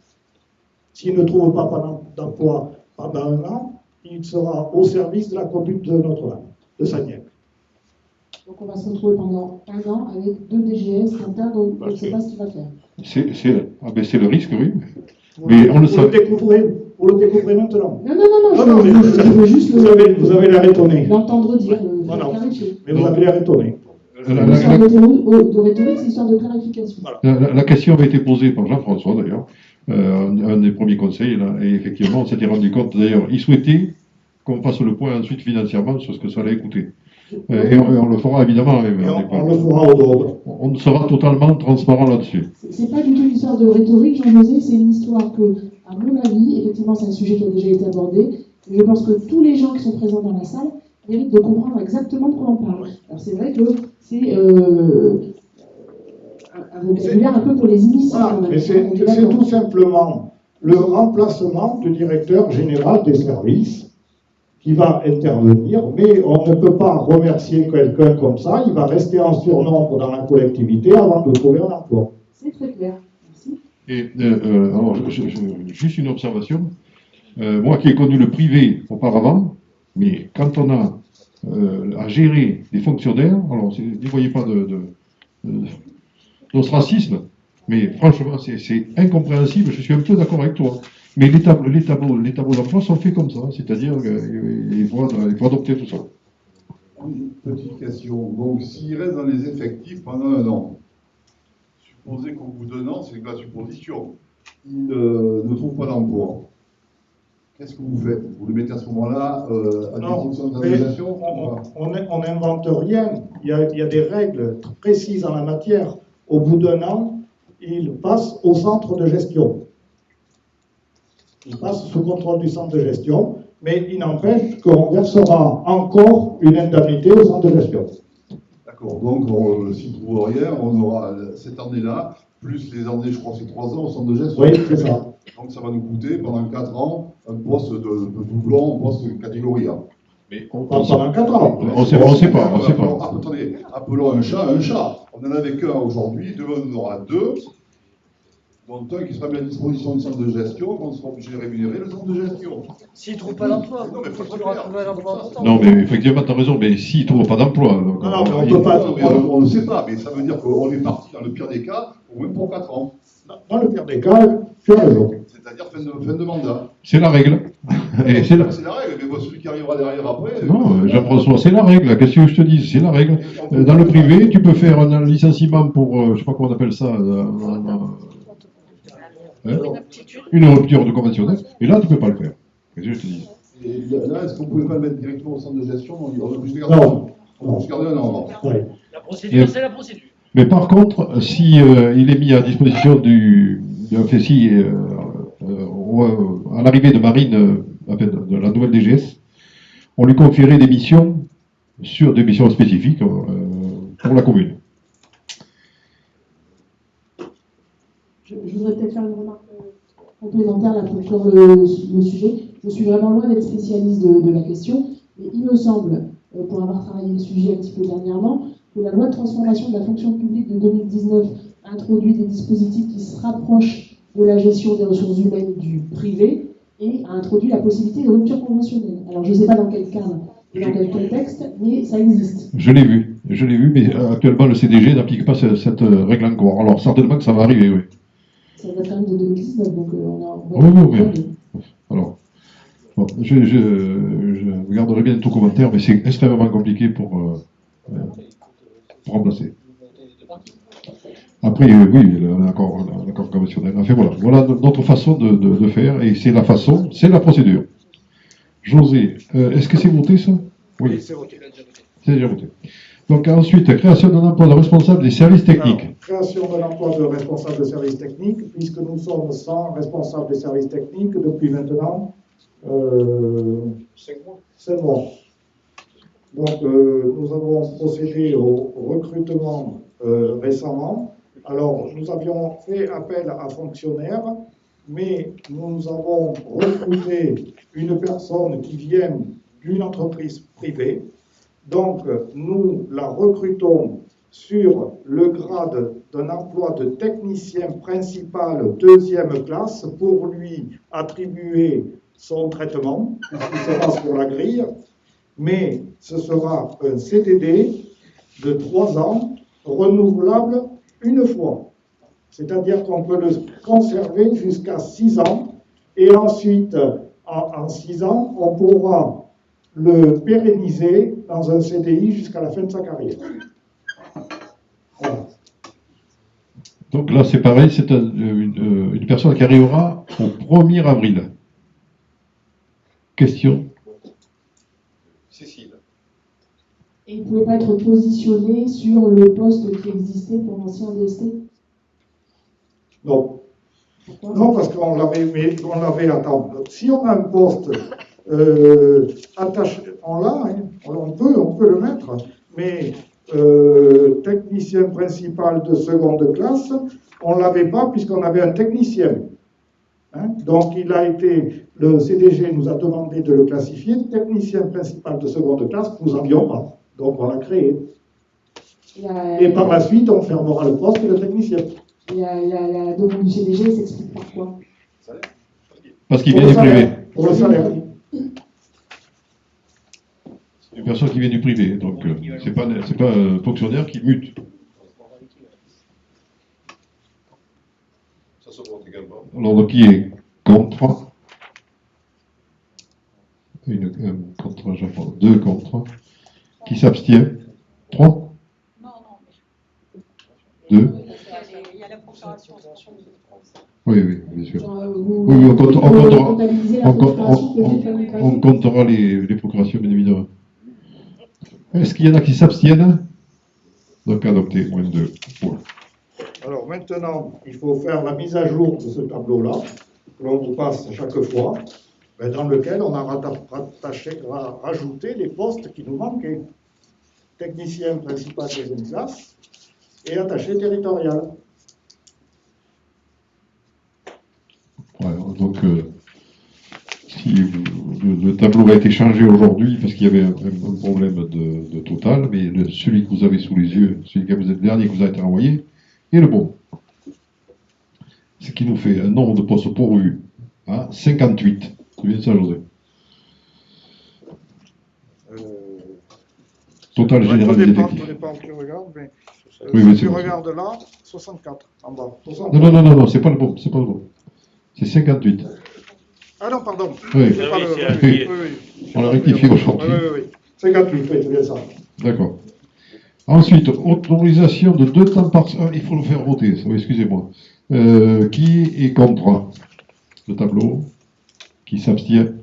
S'il ne trouve pas d'emploi pendant 1 an, il sera au service de la commune de Notre-Dame, de Sanilhac. Donc on va se retrouver pendant 1 an avec 2 DGS internes, donc on ne sait pas ce qu'il va faire. C'est le risque, oui. Mais on le Vous le découvrez maintenant. Non, je veux juste Vous avez l'air étonné. l'entendre dire, Non, clarifier. mais vous avez l'air étonné. L'histoire de rhétorique, c'est l'histoire de clarification. Voilà. La question avait été posée par Jean-François, d'ailleurs, un des premiers conseils, là, et effectivement, on s'était rendu compte, d'ailleurs, il souhaitait qu'on fasse le point ensuite financièrement sur ce que ça allait coûter. Et on le fera évidemment. Et on le fera au dôme. On sera totalement transparent là-dessus. C'est pas du tout une histoire de rhétorique, Jean-José, c'est une histoire que, à mon avis, effectivement, c'est un sujet qui a déjà été abordé, et je pense que tous les gens qui sont présents dans la salle méritent de comprendre exactement de quoi on parle. Alors c'est vrai que c'est un vocabulaire un peu pour les initiés. Voilà, mais c'est tout simplement le remplacement du directeur général des services qui va intervenir, mais on ne peut pas remercier quelqu'un comme ça, il va rester en surnombre dans la collectivité avant de trouver un emploi. C'est très clair. Merci. Et alors, juste une observation. Moi qui ai connu le privé auparavant, mais quand on a à gérer des fonctionnaires, alors ne voyez pas d'ostracisme, mais franchement c'est incompréhensible, je suis un peu d'accord avec toi. Mais les tableaux d'emploi sont faits comme ça, c'est-à-dire qu'il faut adopter tout ça. Une petite question. Donc, s'il reste dans les effectifs pendant 1 an, supposez qu'au bout d'1 an, c'est de la supposition, il ne trouve pas d'emploi. Qu'est-ce que vous faites? Vous le mettez à ce moment-là à disposition de l'organisation? On n'invente rien. Il y a des règles précises en la matière. Au bout d'1 an, il passe au centre de gestion. Il passe sous contrôle du centre de gestion, mais il n'empêche qu'on versera encore une indemnité au centre de gestion. D'accord, donc s'il ne trouve rien, on aura cette année-là, plus les années, je crois que c'est 3 ans au centre de gestion. Oui, c'est ça. Donc ça va nous coûter pendant 4 ans un poste de doublon, un poste de catégorie A. Mais Pendant 4 ans. On ne sait pas. Attendez, appelons un chat un chat. On en avait qu'un aujourd'hui, demain on en aura 2. Donc un qui sera mis à disposition du centre de gestion, on sera obligé de rémunérer le centre de gestion. S'il ne trouve pas d'emploi, Non, mais faut il faudra trouver un emploi. Non, mais effectivement, tu as raison, mais s'il ne trouve pas d'emploi. Non, mais on ne peut pas. On ne sait pas, mais ça veut dire qu'on est parti dans le pire des cas, au moins pour 4 ans. Dans le pire des cas, tu as raison. C'est-à-dire fin de mandat. C'est la règle. Et C'est la règle, mais bon, celui qui arrivera derrière après. Non, Jean-François, c'est la règle. Qu'est-ce que je te dis? C'est la règle. Dans le privé, tu peux faire un licenciement pour, je ne sais pas comment on appelle ça, une rupture de conventionnel, et là, tu ne peux pas le faire. Qu'est-ce que je te dis? Et là, est-ce qu'on ne pouvait pas le mettre directement au centre de gestion? On est obligé de Non. garder on est obligé de garder 1 an. Oui. La procédure, c'est la procédure. Mais par contre, si il est mis à disposition à l'arrivée de Marine, de la nouvelle DGS, on lui confierait des missions spécifiques pour la commune. Je voudrais peut-être faire une remarque complémentaire là, pour clore le sujet. Je suis vraiment loin d'être spécialiste de la question, mais il me semble, pour avoir travaillé le sujet un petit peu dernièrement, que la loi de transformation de la fonction publique de 2019 introduit des dispositifs qui se rapprochent de la gestion des ressources humaines du privé et a introduit la possibilité de rupture conventionnelle. Alors je ne sais pas dans quel cadre et dans quel contexte, mais ça existe. Je l'ai vu, mais actuellement le CDG n'applique pas cette règle encore. Alors certainement que ça va arriver, oui. Ça date quand même de 2019, donc Oui. Alors, bon, je garderai bien tout commentaire, mais c'est extrêmement compliqué pour remplacer. Après, oui, l'accord conventionnel. Enfin, voilà notre façon de faire, et c'est la procédure. José, est-ce que c'est voté ça? Oui, c'est voté. C'est déjà voté. Donc ensuite, création d'un emploi de responsable des services techniques. Alors, création d'un emploi de responsable de services techniques, puisque nous sommes sans responsable des services techniques depuis maintenant 5 mois. Donc, nous avons procédé au recrutement récemment. Alors, nous avions fait appel à fonctionnaires, mais nous avons recruté une personne qui vient d'une entreprise privée. Donc, nous la recrutons sur le grade d'un emploi de technicien principal 2e classe pour lui attribuer son traitement, puisqu'il sera sur la grille, mais ce sera un CDD de 3 ans, renouvelable une fois. C'est-à-dire qu'on peut le conserver jusqu'à 6 ans, et ensuite, en 6 ans, on pourra le pérenniser dans un CDI jusqu'à la fin de sa carrière. Voilà. Donc là, c'est pareil, c'est une personne qui arrivera au 1er avril. Question? Cécile. Et il ne pouvait pas être positionné sur le poste qui existait pour l'ancien DST? Non. Pourquoi? Non, parce qu'on l'avait attendre. Si on a un poste attaché, on l'a, hein, on peut le mettre, mais technicien principal de seconde classe, on ne l'avait pas puisqu'on avait un technicien. Hein? Donc le CDG nous a demandé de le classifier, technicien principal de seconde classe, nous n'avions pas. Donc on l'a créé. Et par la suite, on fermera le poste de technicien. Et la demande du CDG s'explique par quoi? Parce qu'il vient du privé. Pour le salaire. C'est une personne qui vient du privé, donc c'est pas un fonctionnaire qui mute. Ça se vote également. Alors, qui est contre? Un contre, je prends 2 contre. Qui s'abstient? 3? Non, non, mais 2? il y a la procuration. Oui, bien sûr. Oui, Oui, on comptera les procurations, bien évidemment. Est-ce qu'il y en a qui s'abstiennent? Donc adopté, moins 2. Voilà. Alors maintenant, il faut faire la mise à jour de ce tableau-là, que l'on vous passe chaque fois, dans lequel on a rajouté les postes qui nous manquaient. Technicien principal deuxième classe et attaché territorial. Voilà, donc, si le tableau a été changé aujourd'hui parce qu'il y avait un problème de total, mais celui que vous avez sous les yeux, celui que vous êtes le dernier que vous avez été envoyé, est le bon. Ce qui nous fait un nombre de postes pourvus à 58. C'est bien ça, José? Total général des effectifs. Tout dépend où tu regardes, mais Oui, si c'est tu bon. regardes là, 64 en bas. 64. Non, c'est pas le bon, c'est pas le bon. C'est 58. Ah non, pardon. Oui. C'est pas Oui. oui. On l'a rectifié aujourd'hui. Oui. 58, oui, c'est bien ça. D'accord. Ensuite, autorisation de 2 temps partiels. Il faut le faire voter, excusez-moi. Qui est contre le tableau? Qui s'abstient?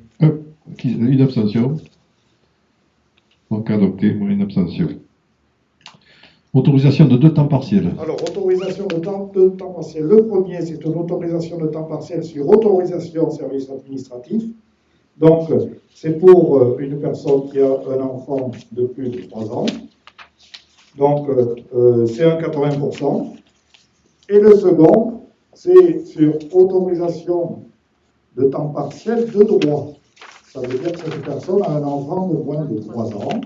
Une abstention. Donc adopté, une abstention. Autorisation de 2 temps partiels. Alors, autorisation de temps partiel. Le premier, c'est une autorisation de temps partiel sur autorisation de service administratif. Donc, c'est pour une personne qui a un enfant de plus de 3 ans. Donc, c'est un 80%. Et le second, c'est sur autorisation de temps partiel de droit. Ça veut dire que cette personne a un enfant de moins de 3 ans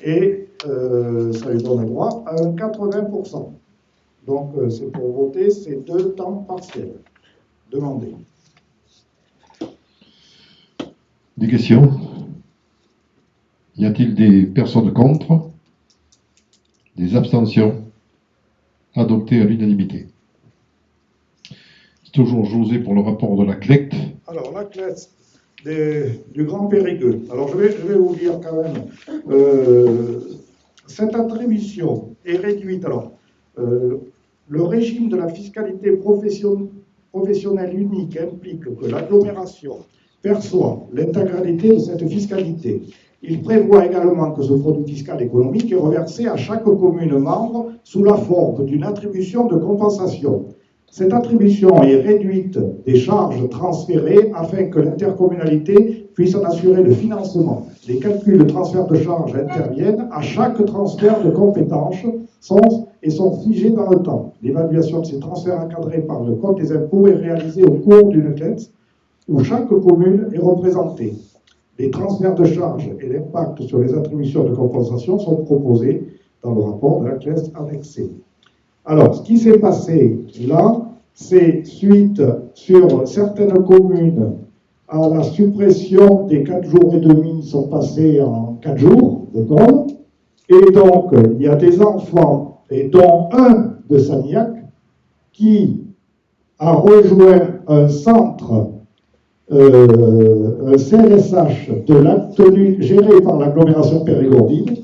et ça lui donne droit à un 80%. Donc, c'est pour voter ces 2 temps partiels demandés. Des questions? Y a-t-il des personnes contre? Des abstentions? Adopté à l'unanimité. C'est toujours José pour le rapport de la CLECT. Alors, la CLECT du Grand Périgueux. Alors, je vais vous dire quand même, cette attribution est réduite. Alors, le régime de la fiscalité professionnelle unique implique que l'agglomération perçoit l'intégralité de cette fiscalité. Il prévoit également que ce produit fiscal économique est reversé à chaque commune membre sous la forme d'une attribution de compensation. Cette attribution est réduite des charges transférées afin que l'intercommunalité puisse en assurer le financement. Les calculs de transfert de charges interviennent à chaque transfert de compétences et sont figés dans le temps. L'évaluation de ces transferts encadrés par le Code des impôts est réalisée au cours d'une CLECT où chaque commune est représentée. Les transferts de charges et l'impact sur les attributions de compensation sont proposés dans le rapport de la CLECT annexé. Alors, ce qui s'est passé là, c'est suite sur certaines communes à la suppression des 4 jours et demi sont passés en 4 jours d'école. Et donc, il y a des enfants, et dont un de Sagnac, qui a rejoint un centre, un CLSH géré par l'agglomération périgordine.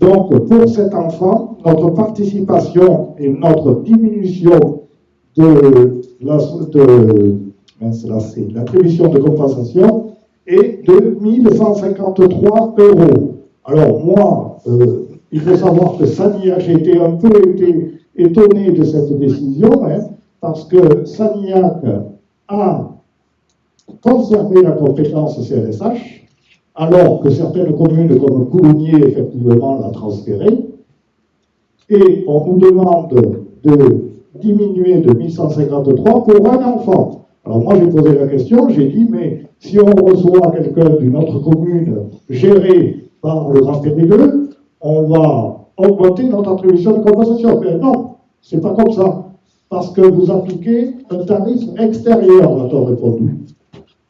Donc, pour cet enfant, notre participation et notre diminution de l'attribution de compensation est de 1153 €. Alors, moi, il faut savoir que Sanilhac, j'ai été un peu étonné de cette décision, parce que Sanilhac a conservé la compétence CLSH, alors que certaines communes comme Coulommiers, effectivement, l'a transférée, et on nous demande de diminuer de 1153 pour un enfant. Alors moi j'ai posé la question, j'ai dit, mais si on reçoit quelqu'un d'une autre commune gérée par le Grand Périgueux, on va augmenter notre attribution de compensation. Mais non, c'est pas comme ça, parce que vous appliquez un tarif extérieur, m'a-t-on répondu.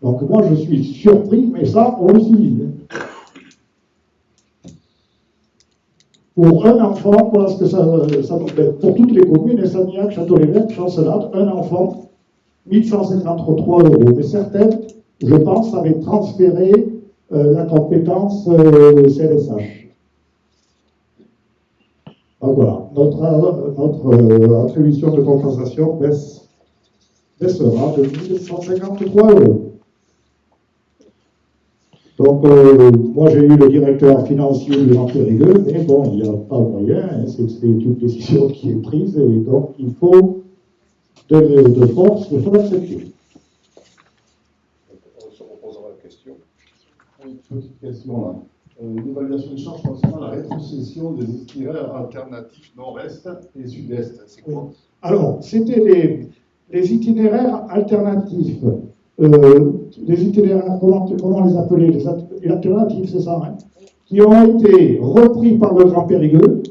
Donc moi je suis surpris, mais ça on le suit. Pour un enfant, voilà ce que ça nous fait. Pour toutes les communes, et Sanilhac, Château-l'Évêque, Chancelade, un enfant, 1153 €. Mais certaines, je pense, avaient transféré la compétence CLSH. Donc voilà, notre attribution de compensation baissera de 1153 €. Donc, moi j'ai eu le directeur financier du Grand Périgueux, mais bon, il n'y a pas moyen, c'est une décision qui est prise, et donc il faut de force, il faut l'accepter. On se reposera la question. Une petite question là. L'évaluation de charges concernant la rétrocession des itinéraires alternatifs nord-est et sud-est, c'est quoi? Alors, c'était les itinéraires alternatifs. Les itinéraires, comment les appeler? Les alternatifs, c'est ça, qui ont été repris par le Grand Périgueux.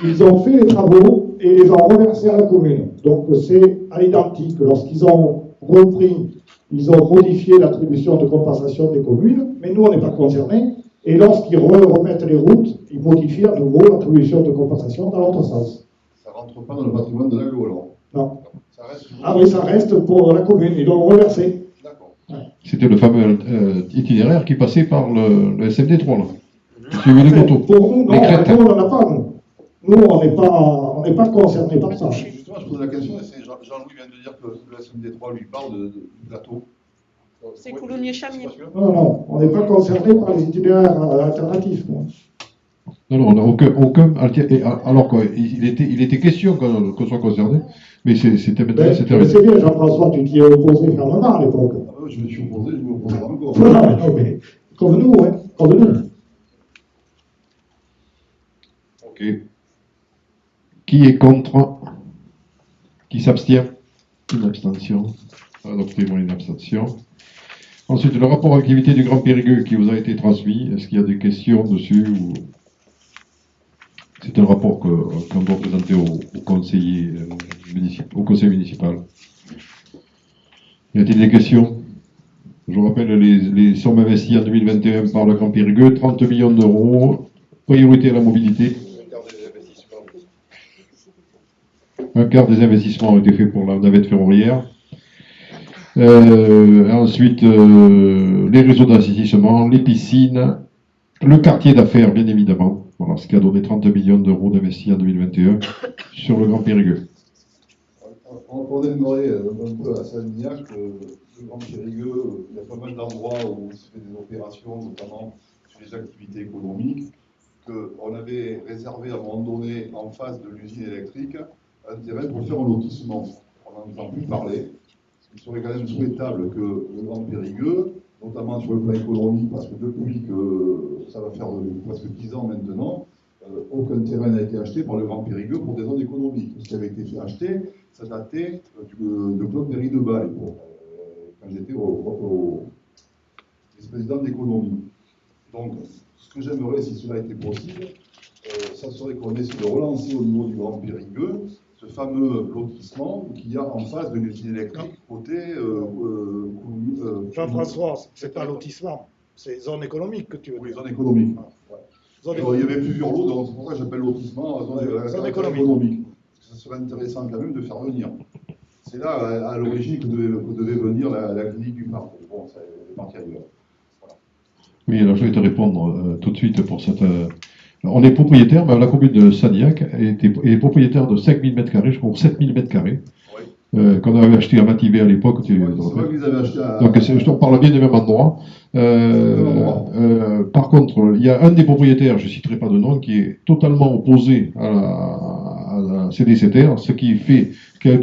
Ils ont fait les travaux et les ont reversés à la commune. Donc c'est à l'identique. Lorsqu'ils ont repris, ils ont modifié l'attribution de compensation des communes, mais nous on n'est pas concernés. Et lorsqu'ils remettent les routes, ils modifient à nouveau l'attribution de compensation dans l'autre sens. Ça ne rentre pas dans le patrimoine de l'agglo alors? Non. Ça reste ah oui, ça reste pour la commune. Ils l'ont reversé. C'était le fameux itinéraire qui passait par le SMD3, là. Suivez les motos. Pour nous, non, on n'en a pas, nous. Nous, on n'est pas concernés par ça. Justement, je pose la question, et c'est Jean-Louis vient de dire que le SMD3 lui parle du plateau. C'est Coulommiers-Chamiers. Non, non, on n'est pas concernés par les itinéraires alternatifs. Non, non, on n'a aucun alors qu'il était question qu'on soit concerné, mais c'était maintenant. C'est bien, Jean-François, tu t'y es opposé fermement à l'époque. Je me suis opposé, je me opposerai encore. Non, mais comme nous, comme nous. Ok. Qui est contre? Qui s'abstient? Une abstention. Adopté, une abstention. Ensuite, le rapport d'activité du Grand Périgueux qui vous a été transmis. Est-ce qu'il y a des questions dessus ou... C'est un rapport qu'on doit présenter au conseil municipal. Y a-t-il des questions? Je vous rappelle les sommes investies en 2021 par le Grand Périgueux, 30 millions d'euros, priorité à la mobilité. Un quart des investissements ont été faits pour la navette ferroviaire. Ensuite, les réseaux d'assainissement, les piscines, le quartier d'affaires, bien évidemment. Voilà, ce qui a donné 30 millions d'euros d'investis en 2021 sur le Grand Périgueux. On aimerait un peu à Sanilhac, le Grand Périgueux, il y a pas mal d'endroits où il se fait des opérations, notamment sur les activités économiques, qu'on avait réservé à un moment donné en face de l'usine électrique un terrain pour faire un lotissement. On n'en entend plus parler. Il serait quand même souhaitable que le Grand Périgueux, notamment sur le plan économique, parce que depuis que ça va faire presque 10 ans maintenant, aucun terrain n'a été acheté par le Grand Périgueux pour des zones économiques. Ce qui avait été acheté, ça datait de Claude Méry de Bail, quand j'étais vice-président d'économie. Donc, ce que j'aimerais, si cela était possible, ça serait qu'on essaie de relancer au niveau du Grand Périgueux ce fameux lotissement qu'il y a en face de l'usine électrique côté Jean-François, c'est pas lotissement, c'est zone économique que tu veux dire. Oui, zone économique. Ouais. Alors, il y avait plusieurs lots, donc c'est pourquoi j'appelle lotissement zone économique. Ça serait intéressant quand même de faire venir c'est là, à l'origine, que devait venir la clinique du parc. Bon, ça est parti ailleurs. Voilà. Oui, alors je vais te répondre tout de suite pour cette. On est propriétaire, mais la commune de Sadiac est propriétaire de 5000 m², je crois, 7000 m², qu'on avait acheté à Mativé à l'époque. C'est vrai que vous avez acheté à... Donc je te parle bien du même endroit. Par contre, il y a un des propriétaires, je ne citerai pas de nom, qui est totalement opposé à la CDCTR, ce qui a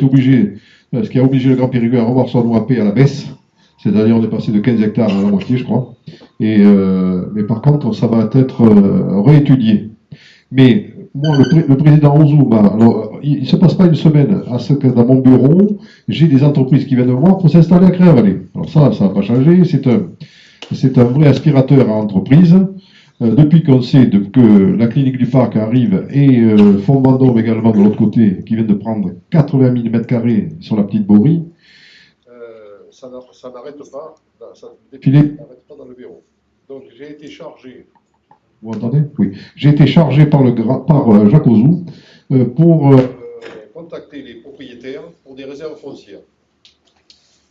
obligé le Grand Périgueux à revoir son OAP à la baisse. C'est-à-dire on est passé de 15 hectares à la moitié, je crois. Mais par contre, ça va être réétudié. Mais moi, le président Ozouma, alors, il ne se passe pas une semaine à ce que dans mon bureau, j'ai des entreprises qui viennent de moi pour s'installer à Créavalais. Alors ça n'a pas changé. C'est un vrai aspirateur à entreprise. Depuis qu'on sait que la clinique du parc arrive et Fond Vendôme également de l'autre côté, qui vient de prendre 80 000 m² sur la petite Borie, ça n'arrête pas, ça n'arrête pas dans le bureau. Donc j'ai été chargé, vous entendez? Oui. J'ai été chargé par Jacques Ozou pour contacter les propriétaires pour des réserves foncières.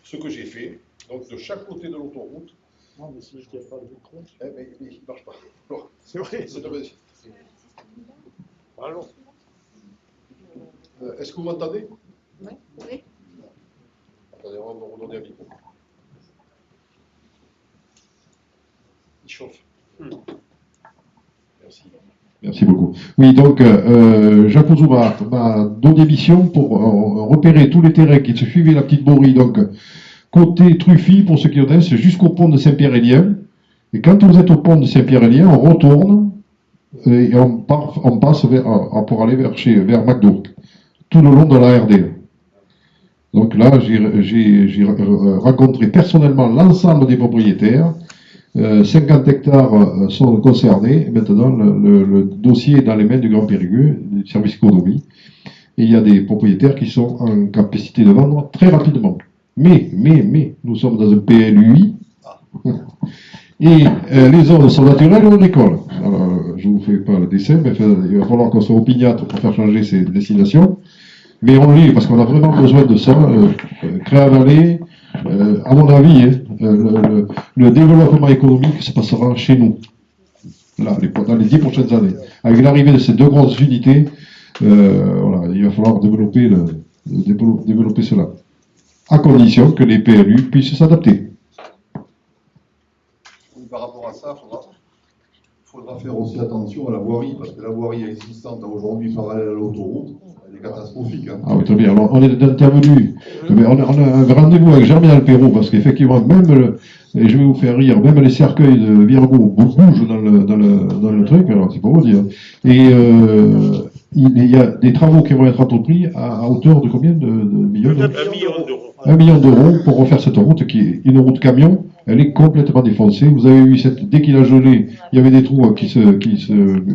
Ce que j'ai fait, donc de chaque côté de l'autoroute. Non, mais si je ne tiens pas le micro. Mais il ne marche pas. C'est vrai. Allons. Est-ce que vous m'entendez? Oui. Attendez, on va me redonner un micro. Il chauffe. Merci. Merci beaucoup. Oui, donc Jacques Ozou m'a donné mission pour repérer tous les terrains qui se suivaient la petite Borie, donc côté Truffy, pour ceux qui connaissent, jusqu'au pont de Saint-Pierre-et-Lien. Et quand vous êtes au pont de Saint-Pierre-et-Lien, on retourne et on passe pour aller vers McDo, tout le long de la RD. Donc là, j'ai rencontré personnellement l'ensemble des propriétaires. 50 hectares sont concernés. Maintenant, le dossier est dans les mains du Grand Périgueux, du service économie. Et il y a des propriétaires qui sont en capacité de vendre très rapidement. Mais, nous sommes dans un PLUI. Et les zones sont naturelles ou agricoles. Alors, je ne vous fais pas le dessin, mais il va falloir qu'on soit opiniâtre pour faire changer ces destinations. Mais on l'est, parce qu'on a vraiment besoin de ça. Créavalais, à mon avis, le développement économique se passera chez nous, là, dans les 10 prochaines années. Avec l'arrivée de ces deux grosses unités, voilà, il va falloir développer cela, à condition que les PLU puissent s'adapter. Par rapport à ça, il faudra faire aussi attention à la voirie, parce que la voirie existante aujourd'hui parallèle à l'autoroute, elle est catastrophique. Hein. Ah oui, très bien. Alors, on est intervenu, on a un rendez-vous avec Germinal Perrault, parce qu'effectivement, et je vais vous faire rire, même les cercueils de Virgo bougent dans le truc, alors c'est pour vous dire. Et il y a des travaux qui vont être entrepris à hauteur de combien de millions d'euros? 1 million d'euros. 1 million d'euros pour refaire cette route qui est une route camion. Elle est complètement défoncée. Vous avez vu, dès qu'il a gelé, il y avait des trous qui se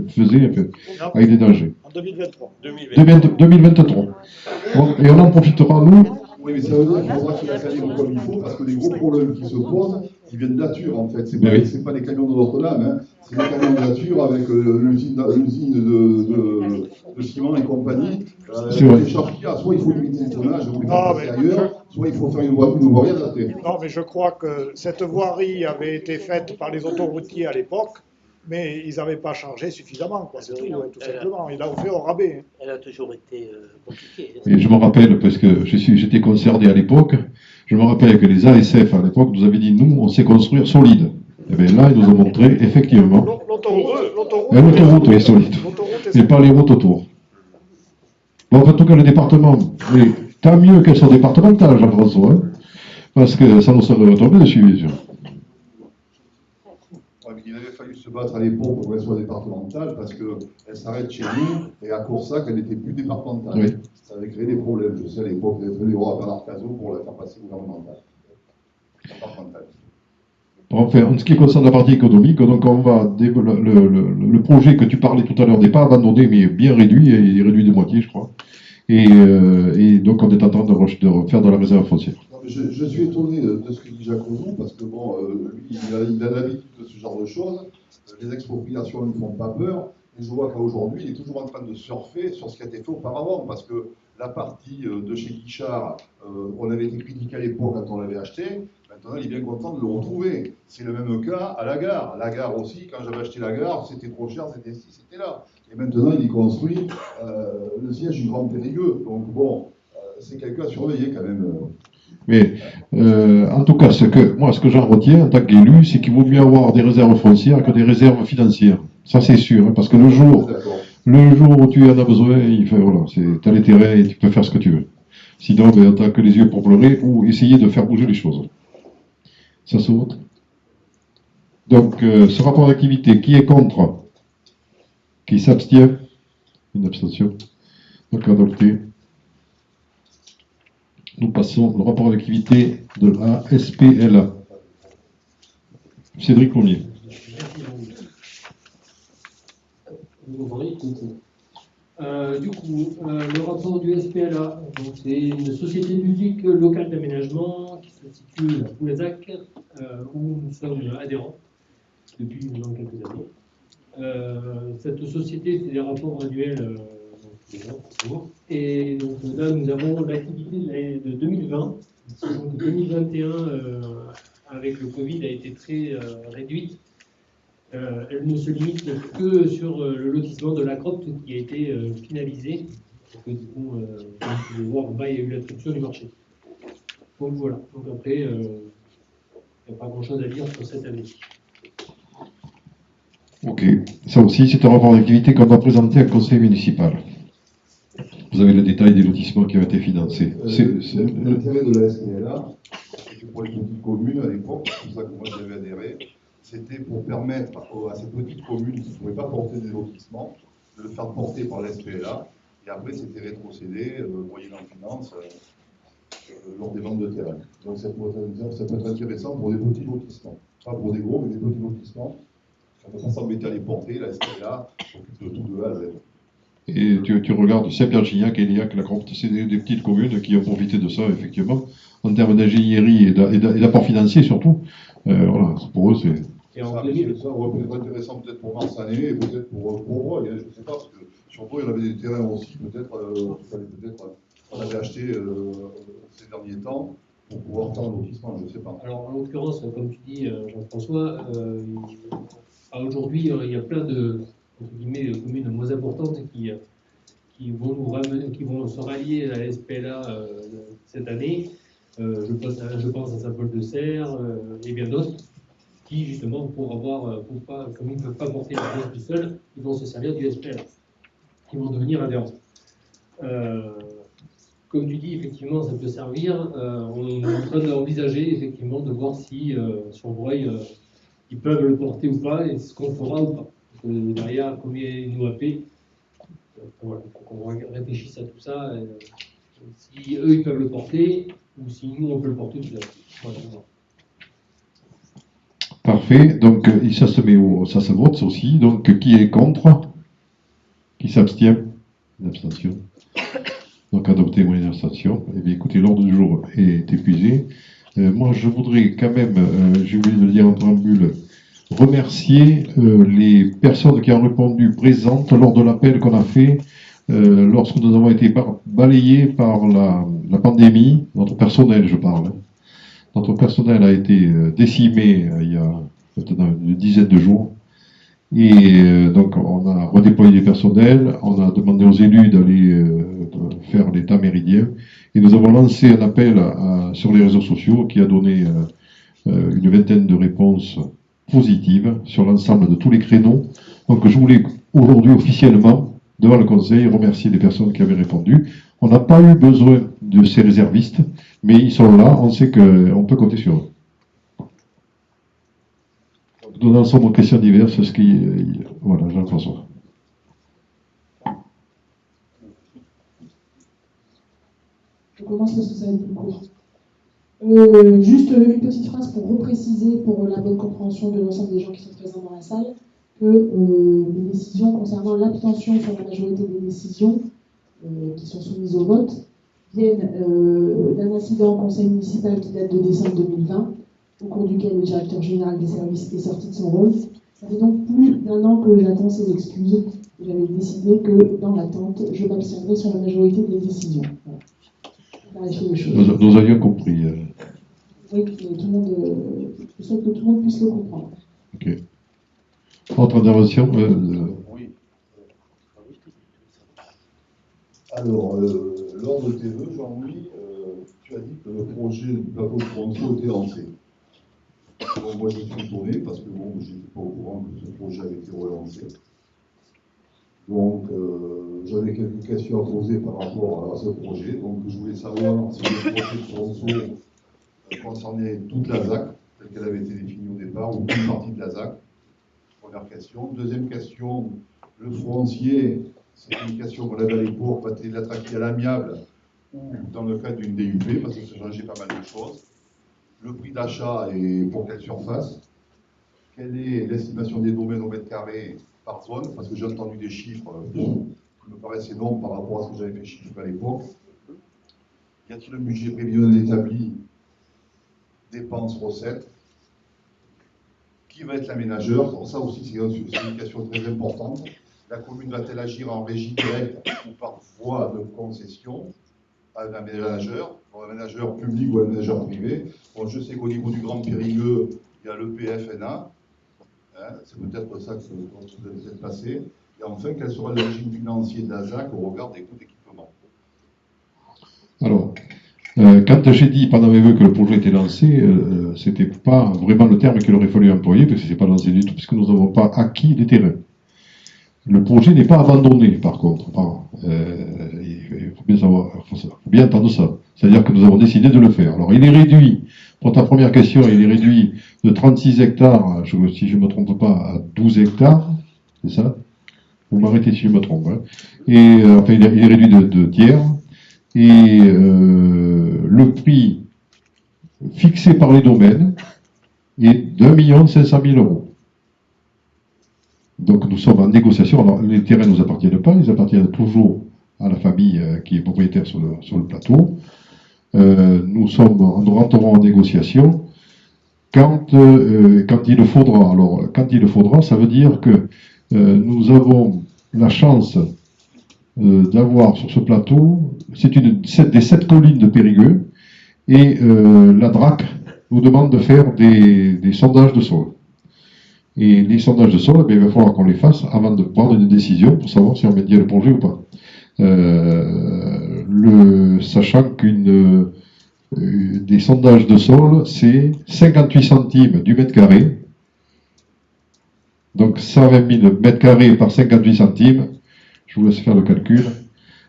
faisaient avec des dangers. En 2023. 2023. Bon, et on en profitera, nous. Oui, mais ça veut dire qu'il faudra qu'il la calibre comme il faut, parce que les gros problèmes qui se posent, ils viennent de nature, en fait. C'est pas les camions de Notre-Dame, hein. C'est les camions de nature avec l'usine de ciment et compagnie. Les charges qu'il y a, soit il faut limiter le tonnage, ou les passer ailleurs, soit il faut faire une voirie adaptée. Non, mais je crois que cette voirie avait été faite par les autoroutiers à l'époque, mais ils n'avaient pas chargé suffisamment, quoi. C'est tout, tout simplement. Il a fait au rabais. Elle a toujours été compliquée. Et je me rappelle, parce que j'étais concerné à l'époque, je me rappelle que les ASF à l'époque nous avaient dit, nous, on sait construire solide. Et bien là, ils nous ont montré, effectivement, l'autoroute est solide, et pas les routes autour. Bon, en tout cas, le département, mais tant mieux qu'elles soient départementales, Jean-François, hein, parce que ça nous serait retombé dessus, bien sûr. Il avait fallu se battre à l'époque pour qu'elle soit départementale, parce qu'elle s'arrête chez nous, et à Coursac, elle n'était plus départementale. Oui. Ça avait créé des problèmes. Je sais, à l'époque, il avait fallu voir à Bernard Cazot pour la faire passer gouvernementale. Enfin, en ce qui concerne la partie économique, donc on va le projet que tu parlais tout à l'heure n'est pas abandonné, mais bien réduit, il est réduit de moitié, je crois. Et donc on est en train de faire de la réserve foncière. Je suis étonné de ce que dit Jacques Ozou, parce que bon, lui, il a l'habitude de ce genre de choses. Les expropriations ne font pas peur. Et je vois qu'aujourd'hui, il est toujours en train de surfer sur ce qui a été fait auparavant, parce que La partie de chez Guichard, on avait été critiqué à l'époque quand on l'avait acheté. Maintenant, il est bien content de le retrouver. C'est le même cas à la gare. La gare aussi, quand j'avais acheté la gare, c'était trop cher, c'était ci, c'était là. Et maintenant, il est construit le siège du Grand Périgueux. Donc bon, c'est quelqu'un à surveiller quand même. Mais en tout cas, ce que j'en retiens en tant qu'élu, c'est qu'il vaut mieux avoir des réserves foncières que des réserves financières. Ça, c'est sûr, hein, parce que le jour où tu en as besoin, voilà, tu as les terrains et tu peux faire ce que tu veux. Sinon, ben, t'as que les yeux pour pleurer ou essayer de faire bouger les choses. Ça se vote. Donc, ce rapport d'activité, qui est contre? Qui s'abstient? Une abstention. Donc, adopté. Nous passons au rapport d'activité de la SPLA. Cédric Lomier. Du coup, le rapport du SPLA, c'est une société ludique locale d'aménagement qui se situe à Pouillazac, où nous sommes adhérents depuis maintenant quelques années. Cette société fait des rapports annuels tous les ans, forcément. Et donc là, nous avons l'activité de 2020. Donc 2021, avec le Covid, a été très réduite. Elle ne se limite que sur le lotissement de la Cropte qui a été finalisé. Donc, du coup, vous pouvez voir, en bas, il y a eu l'attribution du marché. Donc voilà. Donc après, il n'y a pas grand-chose à dire sur cette année. Ok. Ça aussi, c'est un rapport d'activité qu'on doit présenter à conseil municipal. Vous avez le détail des lotissements qui ont été financés. L'intérêt de la SPLA, c'est que pour les petites communes, à l'époque, c'est pour ça que moi j'avais adhéré, c'était pour permettre à ces petites communes qui ne pouvaient pas porter des lotissements, de le faire porter par la SPLA, et après c'était rétrocédé, moyennant finance, lors des ventes de terrain. Donc ça peut être intéressant pour des petits lotissements. Pas pour des gros, mais des petits lotissements. On ne peut pas s'embêter à les porter, la SPLA s'occupe de tout de A à Z. Et tu regardes Saint-Pierre-Gignac, Éliac, la Cropte, c'est des petites communes qui ont profité de ça, effectivement, en termes d'ingénierie et d'apport financier surtout. Voilà, pour eux, c'est. Ça aurait pu être intéressant peut-être pour Marsanet et peut-être pour moi, je ne sais pas, parce que surtout il y en avait des terrains aussi, on avait acheté ces derniers temps pour pouvoir faire un lotissement, je ne sais pas. Alors en l'occurrence, comme tu dis, Jean-François, aujourd'hui il y a plein de communes moins importantes qui vont se rallier à la SPLA cette année. Je pense à Saint-Paul-de-Serre et bien d'autres qui, justement, comme ils ne peuvent pas porter la pièce tout seuls, ils vont se servir du SPLA. Ils vont devenir adhérents. Comme tu dis, effectivement, ça peut servir. On est en train d'envisager, effectivement, de voir si sur Breuil, ils peuvent le porter ou pas, et ce qu'on fera ou pas. Derrière, combien il nous a payé. Voilà, il faut qu'on réfléchisse à tout ça. Si eux, ils peuvent le porter, ou si nous, on peut le porter tout à fait. Voilà. Parfait. Donc, ça se vote ça aussi. Donc, qui est contre? Qui s'abstient? Une abstention. Donc, adopté moyenne abstention. Eh bien, écoutez, l'ordre du jour est épuisé. Moi, je voudrais quand même, j'ai oublié de le dire en préambule, remercier les personnes qui ont répondu présentes lors de l'appel qu'on a fait lorsque nous avons été balayés par la pandémie. Notre personnel, je parle. Hein. Notre personnel a été décimé il y a maintenant une dizaine de jours. Et donc, on a redéployé les personnels, on a demandé aux élus d'aller faire l'état méridien. Et nous avons lancé un appel sur les réseaux sociaux qui a donné une vingtaine de réponses positives sur l'ensemble de tous les créneaux. Donc, je voulais aujourd'hui officiellement, devant le Conseil, remercier les personnes qui avaient répondu. On n'a pas eu besoin de ces réservistes, mais ils sont là, on sait qu'on peut compter sur eux. Nous en sommes aux questions diverses, voilà, Jean-François. Je commence parce que ça va être plus court. Juste une petite phrase pour repréciser, pour la bonne compréhension de l'ensemble des gens qui sont présents dans la salle, que les décisions concernant l'abstention sur la majorité des décisions qui sont soumises au vote viennent d'un incident au conseil municipal qui date de décembre 2020, au cours duquel le directeur général des services est sorti de son rôle. Ça fait donc plus d'un an que j'attends ses excuses J'avais décidé que, dans l'attente, je m'abstiendrais sur la majorité des décisions. Voilà. Clarifier les choses. Nous avions compris. Oui, mais tout le monde, je souhaite que tout le monde puisse le comprendre. Ok. Autre intervention Oui. Alors, lors de tes vœux, Jean-Louis, tu as dit que le projet du plateau de François était lancé. Bon, moi, je suis étonné parce que bon, je n'étais pas au courant que ce projet avait été relancé. Donc, j'avais quelques questions à poser par rapport à ce projet. Donc, je voulais savoir si le projet de François concernait toute la ZAC, telle qu'elle avait été définie au départ, ou une partie de la ZAC. Première question. Deuxième question, le foncier, c'est une question qu'on avait à l'époque, va-t-il être acquis à l'amiable ou dans le cadre d'une DUP, parce que ça changeait pas mal de choses. Le prix d'achat et pour quelle surface? Quelle est l'estimation des domaines au mètre carré par zone? Parce que j'ai entendu des chiffres qui me paraissent énormes par rapport à ce que j'avais fait chiffrer à l'époque. Y a-t-il un budget prévisionnel établi? Dépenses, recettes? Qui va être l'aménageur? Ça aussi, c'est une question très importante. La commune va-t-elle agir en régie directe ou par voie de concession à un aménageur public ou un aménageur privé? Bon, je sais qu'au niveau du Grand Périgueux, il y a le PFNA. Hein, c'est peut-être ça que vous êtes passé. Et enfin, quel sera le régime financier de la ZAC au regard des coûts d'équipement? Alors, quand j'ai dit pendant mes vœux que le projet était lancé, c'était pas vraiment le terme qu'il aurait fallu employer, parce que c'est pas lancé du tout, puisque nous n'avons pas acquis les terrains. Le projet n'est pas abandonné, par contre. Il faut bien savoir, faut bien entendre ça. C'est-à-dire que nous avons décidé de le faire. Alors, il est réduit, pour ta première question, il est réduit de 36 hectares, si je ne me trompe pas, à 12 hectares. C'est ça? Vous m'arrêtez si je me trompe. Hein. Et, enfin, il est réduit de tiers. Et le prix fixé par les domaines est d'1 500 000 €. Donc nous sommes en négociation. Alors les terrains ne nous appartiennent pas, ils appartiennent toujours à la famille qui est propriétaire sur le plateau. Nous rentrerons en négociation quand il le faudra. Alors quand il le faudra, ça veut dire que nous avons la chance d'avoir sur ce plateau, c'est des 7 collines de Périgueux, et la DRAC nous demande de faire des sondages de sol. Et les sondages de sol, il va falloir qu'on les fasse avant de prendre une décision pour savoir si on maintient le projet ou pas. Sachant des sondages de sol, c'est 58 centimes du mètre carré. Donc 120 000 mètres carrés par 58 centimes, je vous laisse faire le calcul.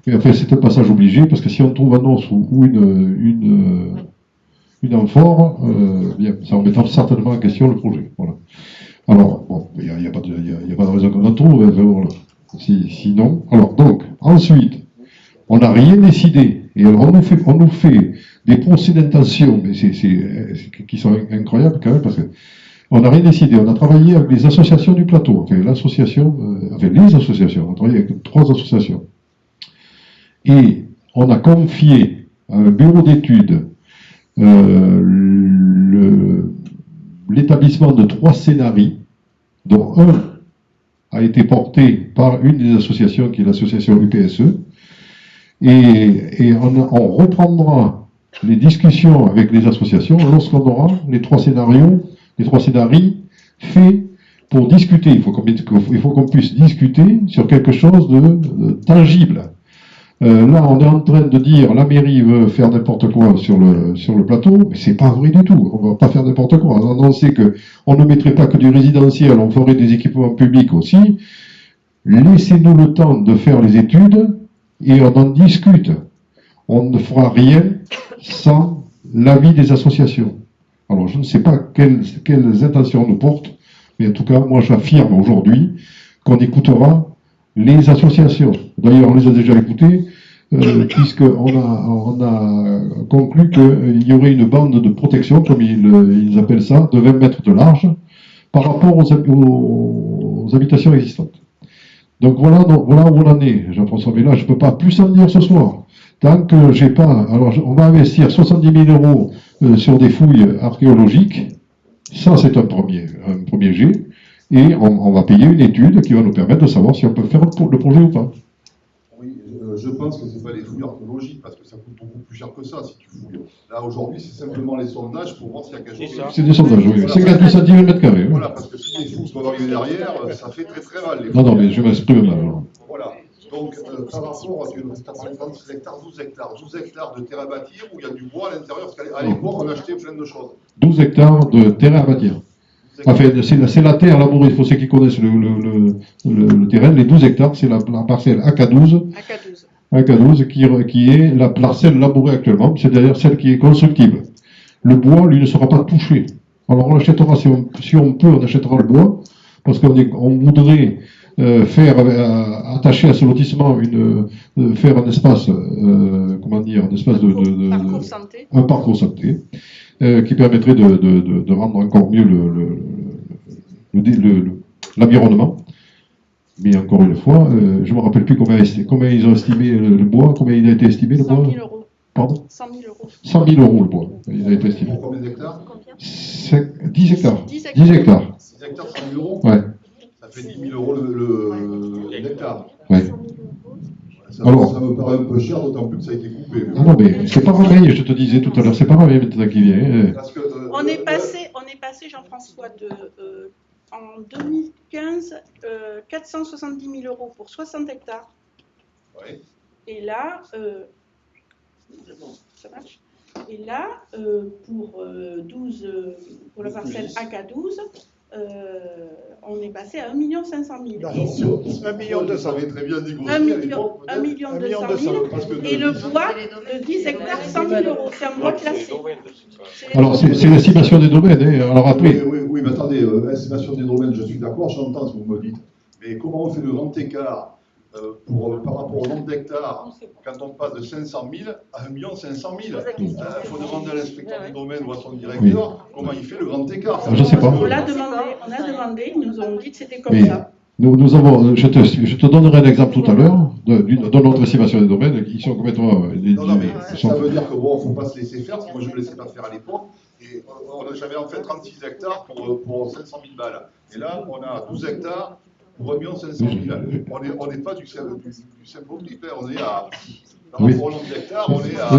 Mais enfin, c'est un passage obligé, parce que si on trouve un os ou une amphore, bien, ça remettra certainement en question le projet. Voilà. Alors, bon, il n'y a pas de raison qu'on en trouve. Voilà. Sinon, alors, donc, ensuite, on n'a rien décidé. Et alors, on nous fait des procès d'intention, mais qui sont incroyables quand même, parce que on n'a rien décidé. On a travaillé avec les associations du plateau. Enfin, les associations, on a travaillé avec 3 associations. Et on a confié à un bureau d'études l'établissement de 3 scénarios, dont un a été porté par une des associations, qui est l'association UPSE, et on reprendra les discussions avec les associations lorsqu'on aura les 3 scénarios faits pour discuter. Il faut qu'on puisse discuter sur quelque chose de tangible. Là, on est en train de dire la mairie veut faire n'importe quoi sur le plateau, mais c'est pas vrai du tout. On va pas faire n'importe quoi. On a annoncé qu'on ne mettrait pas que du résidentiel, on ferait des équipements publics aussi. Laissez-nous le temps de faire les études et on en discute. On ne fera rien sans l'avis des associations. Alors, je ne sais pas quelles intentions nous portent, mais en tout cas, moi, j'affirme aujourd'hui qu'on écoutera les associations. D'ailleurs, on les a déjà écoutées, puisqu'on a conclu qu'il y aurait une bande de protection, comme ils appellent ça, de 20 mètres de large, par rapport aux habitations existantes. Donc voilà où on en est, Jean-François Vella. Je ne peux pas plus en dire ce soir. Tant que j'ai pas... Alors, on va investir 70 000 € sur des fouilles archéologiques. Ça, c'est un premier jet. et on va payer une étude qui va nous permettre de savoir si on peut faire le projet ou pas. Oui, je pense que ce n'est pas les fouilles archéologiques, parce que ça coûte beaucoup plus cher que ça si tu fouilles. Là, aujourd'hui, c'est simplement les sondages pour voir s'il y a quelque chose. C'est des sondages, oui. 58 centimes le mètre carré. Voilà, parce que si les fous doivent arriver derrière, ça fait très très mal. Non, mais je m'exprime mal. Voilà. Donc, par rapport à, tu as parlé de 36 hectares, 12 hectares. 12 hectares de terre à bâtir où il y a du bois à l'intérieur, parce qu'à l'époque, on achetait plein de choses. 12 hectares de terrain à bâtir. Enfin, c'est la terre labourée, il faut ceux qui connaissent le terrain. Les 12 hectares, c'est la parcelle AK12. AK12 qui est la parcelle labourée actuellement, c'est d'ailleurs celle qui est constructible. Le bois, lui, ne sera pas touché. Alors on achètera, si on peut, on achètera le bois, parce qu'on voudrait faire attacher à ce lotissement faire un espace, comment dire, un espace parcours santé. Un parcours santé, qui permettrait de rendre encore mieux l'environnement. Mais encore une fois, je ne me rappelle plus combien ils ont estimé le bois, combien il a été estimé le bois. 100 000 euros. Pardon? 100 000 euros. 100 000 euros le bois, il a été estimé. Combien d'hectares? 10 hectares. 10 hectares. 10 hectares. 10 hectares, 100 000 euros? Ouais. Ça fait 10 000 euros l'hectare. Ouais. Ça me paraît un peu cher, d'autant plus que ça a été coupé. Non, mais c'est pas pareil, je te disais tout à l'heure, c'est pas pareil maintenant qui vient. Parce que, on est passé, Jean-François, en 2015, 470 000 euros pour 60 hectares. Ouais. Et là, ça marche. Et là, pour la parcelle AK12, on est passé à 1 500 000. Non, 1 million 200 000. très bien négocié 1 million 200 000. Et le bois de 10 hectares, 100 000 euros. C'est un bois classé. Alors, c'est l'estimation des domaines. Hein. Alors après. Oui, mais attendez, estimation des domaines, je suis d'accord, j'entends ce que vous me dites. Mais comment on fait le grand écart par rapport au nombre d'hectares quand on passe de 500 000 à 1 500 000 Il faut demander à l'inspecteur du domaine ou à son directeur comment il fait le grand écart. Je ne sais pas. On a demandé, ils nous ont dit que c'était comme ça. Nous avons, je te donnerai un exemple tout à l'heure de notre estimation des domaines qui sont complètement. Non, mais ça veut dire que bon, il ne faut pas se laisser faire, parce que moi je ne me laissais pas faire à l'époque. Et j'avais en fait 36 hectares pour 500 000 balles. Et là, on a 12 hectares pour 1 500 000. On n'est pas du simple triple, on est à. Par rapport au nombre d'hectares, on est à.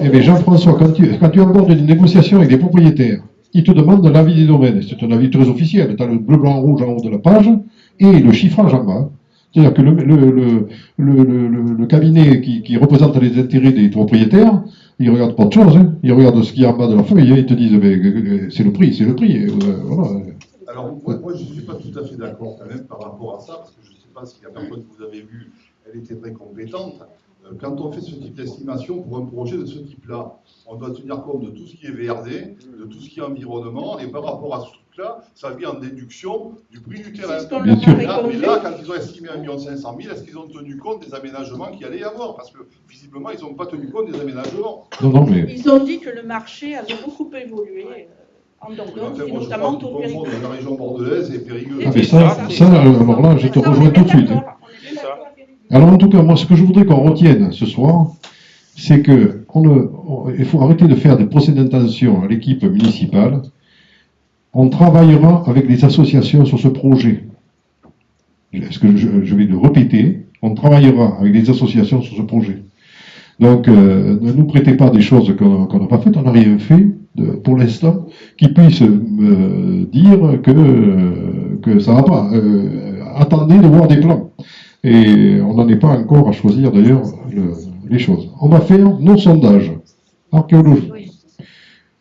Eh bien, Jean-François, quand tu abordes une négociation avec des propriétaires, ils te demandent l'avis des domaines. C'est un avis très officiel. Tu as le bleu, blanc, rouge en haut de la page et le chiffrage en bas. C'est-à-dire que le cabinet qui représente les intérêts des propriétaires, il ne regarde pas de choses. Hein. Il regarde ce qu'il y a en bas de la feuille et ils te disent c'est le prix, c'est le prix. Voilà. Alors, moi je ne suis pas tout à fait d'accord quand même par rapport à ça, parce que je ne sais pas si la personne que vous avez vue, elle était très compétente. Quand on fait ce type d'estimation pour un projet de ce type-là, on doit tenir compte de tout ce qui est VRD, de tout ce qui est environnement, et par rapport à ce truc-là, ça vient en déduction du prix du terrain. Bien sûr. Mais là, quand ils ont estimé 1 500 000, est-ce qu'ils ont tenu compte des aménagements qu'il allait y avoir? Parce que visiblement, ils n'ont pas tenu compte des aménagements. Non, mais... Ils ont dit que le marché avait beaucoup évolué en Dordogne, et notamment au Périgueux. La région bordelaise et Périgueux. Ah, mais ça, alors là, je te rejoins tout de suite. Alors en tout cas, moi, ce que je voudrais qu'on retienne ce soir, c'est qu'il faut arrêter de faire des procès d'intention à l'équipe municipale. On travaillera avec les associations sur ce projet. Est-ce que je vais le répéter? On travaillera avec les associations sur ce projet. Donc, ne nous prêtez pas des choses qu'on n'a pas faites, on n'a rien fait pour l'instant, qui puissent dire que ça ne va pas. Attendez de voir des plans. Et on n'en est pas encore à choisir d'ailleurs les choses. On va faire nos sondages archéologiques.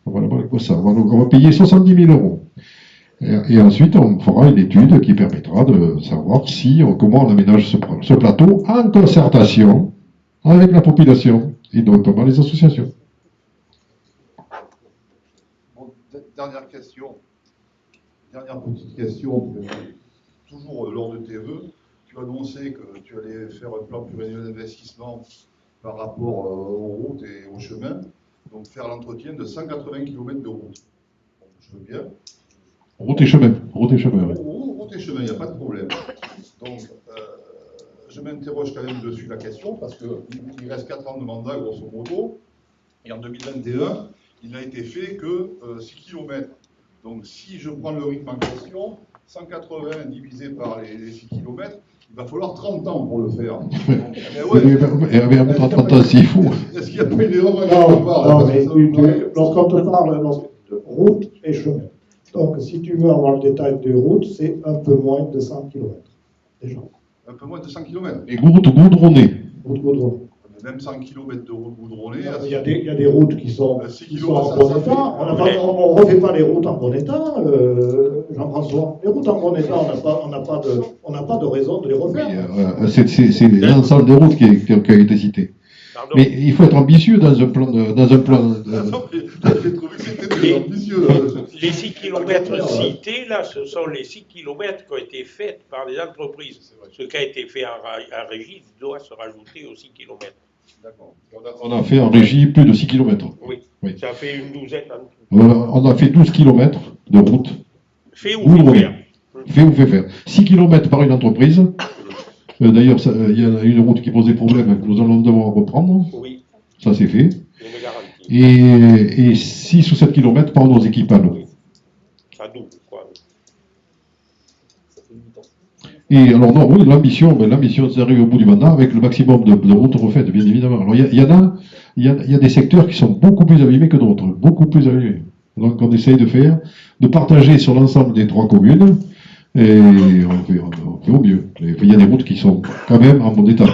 On va payer 70 000 euros. Et ensuite, on fera une étude qui permettra de savoir comment on aménage ce plateau en concertation avec la population et notamment les associations. Bon, dernière petite question, toujours lors de tes vœux. Tu as annoncé que tu allais faire un plan pluriannuel d'investissement par rapport aux routes et aux chemins, donc faire l'entretien de 180 km de route. Bon, je veux bien. Route et chemin. Route et chemin, il n'y a pas de problème. Donc, je m'interroge quand même dessus la question, parce qu'il reste 4 ans de mandat, grosso modo, et en 2021, il n'a été fait que 6 km. Donc si je prends le rythme en question, 180 divisé par les 6 km, il va falloir 30 ans pour le faire. Donc, mais à mettre 30 ans, s'il faut. Est-ce qu'il n'y a pas une erreur à Non, quelque part, non, là, mais parce que ça- lorsqu'on te parle de route et chemin, donc si tu veux avoir le détail des routes, c'est un peu moins de 100 km déjà. Un peu moins de 100 km. Les routes goudronnées. Route goudronnée. Même 100 km de route goudronnée. Il y a des routes qui sont, À 6 qui sont kilomètres, en ça, bon ça état. fait- On ne refait pas les routes en bon état, Jean-François. Les routes en bon état, on n'a pas de raison de les refaire. C'est l'ensemble des routes qui a été cité. Pardon. Mais il faut être ambitieux dans un plan. J'ai trouvé que c'était très ambitieux. Là. Les 6 km cités, là, ce sont les 6 km qui ont été faits par les entreprises. Ce qui a été fait en régie doit se rajouter aux 6 km. D'accord. On a fait en régie plus de 6 km. Oui, Oui. ça fait une douzaine en tout. On a fait 12 km de route. Fait ou Goudronnée. fait faire. Fait ou fait faire. 6 km par une entreprise. D'ailleurs, il y a une route qui pose des problèmes que nous allons devoir reprendre. Oui, Ça, c'est fait. je me garantis. Et 6 ou 7 km par nos équipes à l'eau. Oui. Ça double, quoi. Et alors, non, oui, l'ambition, c'est d'arriver au bout du mandat avec le maximum de routes refaites, bien évidemment. Alors, il y a des secteurs qui sont beaucoup plus abîmés que d'autres, beaucoup plus abîmés. Donc, on essaye de partager sur l'ensemble des 3 communes, et on fait au mieux. Et il y a des routes qui sont quand même en bon état.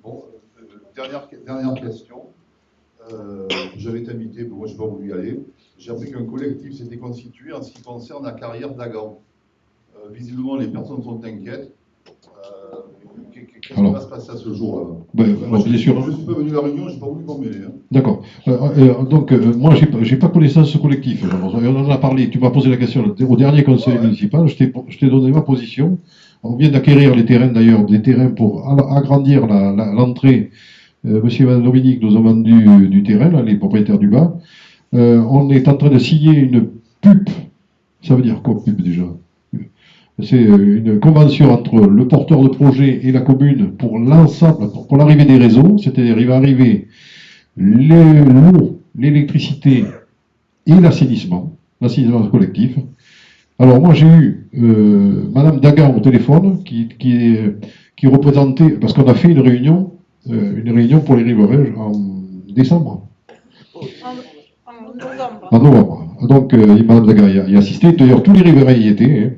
Bon, dernière question. J'avais été invité, mais moi je n'ai pas voulu y aller. J'ai appris qu'un collectif s'était constitué en ce qui concerne la carrière d'Agan. Visiblement, les personnes sont inquiètes. Qu'est-ce qui va se passer à ce jour-là? Bien sûr. Je ne suis pas venu à la réunion, je n'ai pas voulu m'en mêler. Hein. D'accord. Donc, moi, j'ai pas connaissance de ce collectif. On en a parlé. Tu m'as posé la question au dernier conseil municipal. Je t'ai donné ma position. On vient d'acquérir les terrains, d'ailleurs, des terrains pour agrandir l'entrée. Monsieur et Madame Dominique nous ont vendu du terrain, là, les propriétaires du bas. On est en train de signer une PUP. Ça veut dire quoi, PUP, déjà? C'est une convention entre le porteur de projet et la commune pour l'ensemble, pour l'arrivée des réseaux, c'est-à-dire il va arriver l'eau, l'électricité et l'assainissement collectif. Alors moi j'ai eu Madame Dagan au téléphone qui représentait, parce qu'on a fait une réunion pour les riverains en décembre. En novembre. En novembre. Donc Madame Dagan y a assisté, d'ailleurs tous les riverains y étaient. Hein.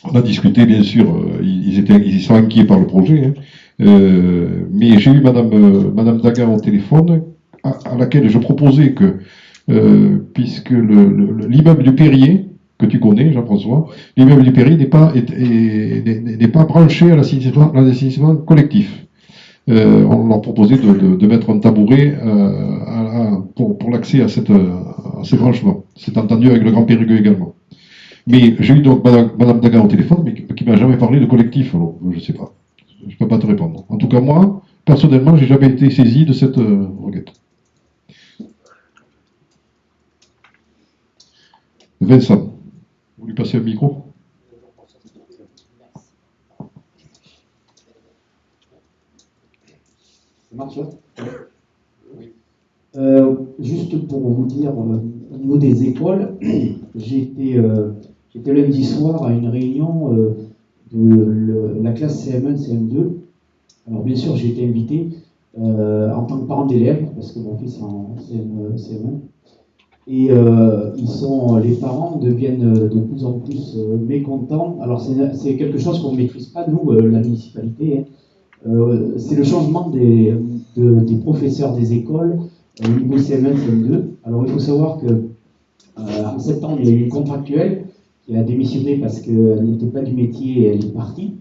On a discuté, bien sûr, ils sont inquiets par le projet, hein. Mais j'ai eu Madame Dagan au téléphone, à laquelle je proposais que, puisque l'immeuble du Perrier, que tu connais, Jean-François, l'immeuble du Perrier n'est pas branché à l'assainissement collectif. On leur proposait de mettre un tabouret pour l'accès à ces branchements. C'est entendu avec le Grand Périgueux également. Mais j'ai eu donc Madame Dagan au téléphone, mais qui m'a jamais parlé de collectif. Alors, je ne sais pas. Je ne peux pas te répondre. En tout cas, moi, personnellement, j'ai jamais été saisi de cette requête. Vincent, vous lui passez un micro? Ça marche là? Oui. Juste pour vous dire, au niveau des écoles, j'étais lundi soir à une réunion de la classe CM1, CM2. Alors bien sûr, j'ai été invité en tant que parent d'élève, parce que mon fils est en CM1. Et les parents deviennent de plus en plus mécontents. Alors c'est quelque chose qu'on ne maîtrise pas, nous, la municipalité. Hein. C'est le changement des professeurs des écoles au niveau CM1, CM2. Alors il faut savoir que en septembre, il y a eu une contractuelle qui a démissionné parce qu'elle n'était pas du métier et elle est partie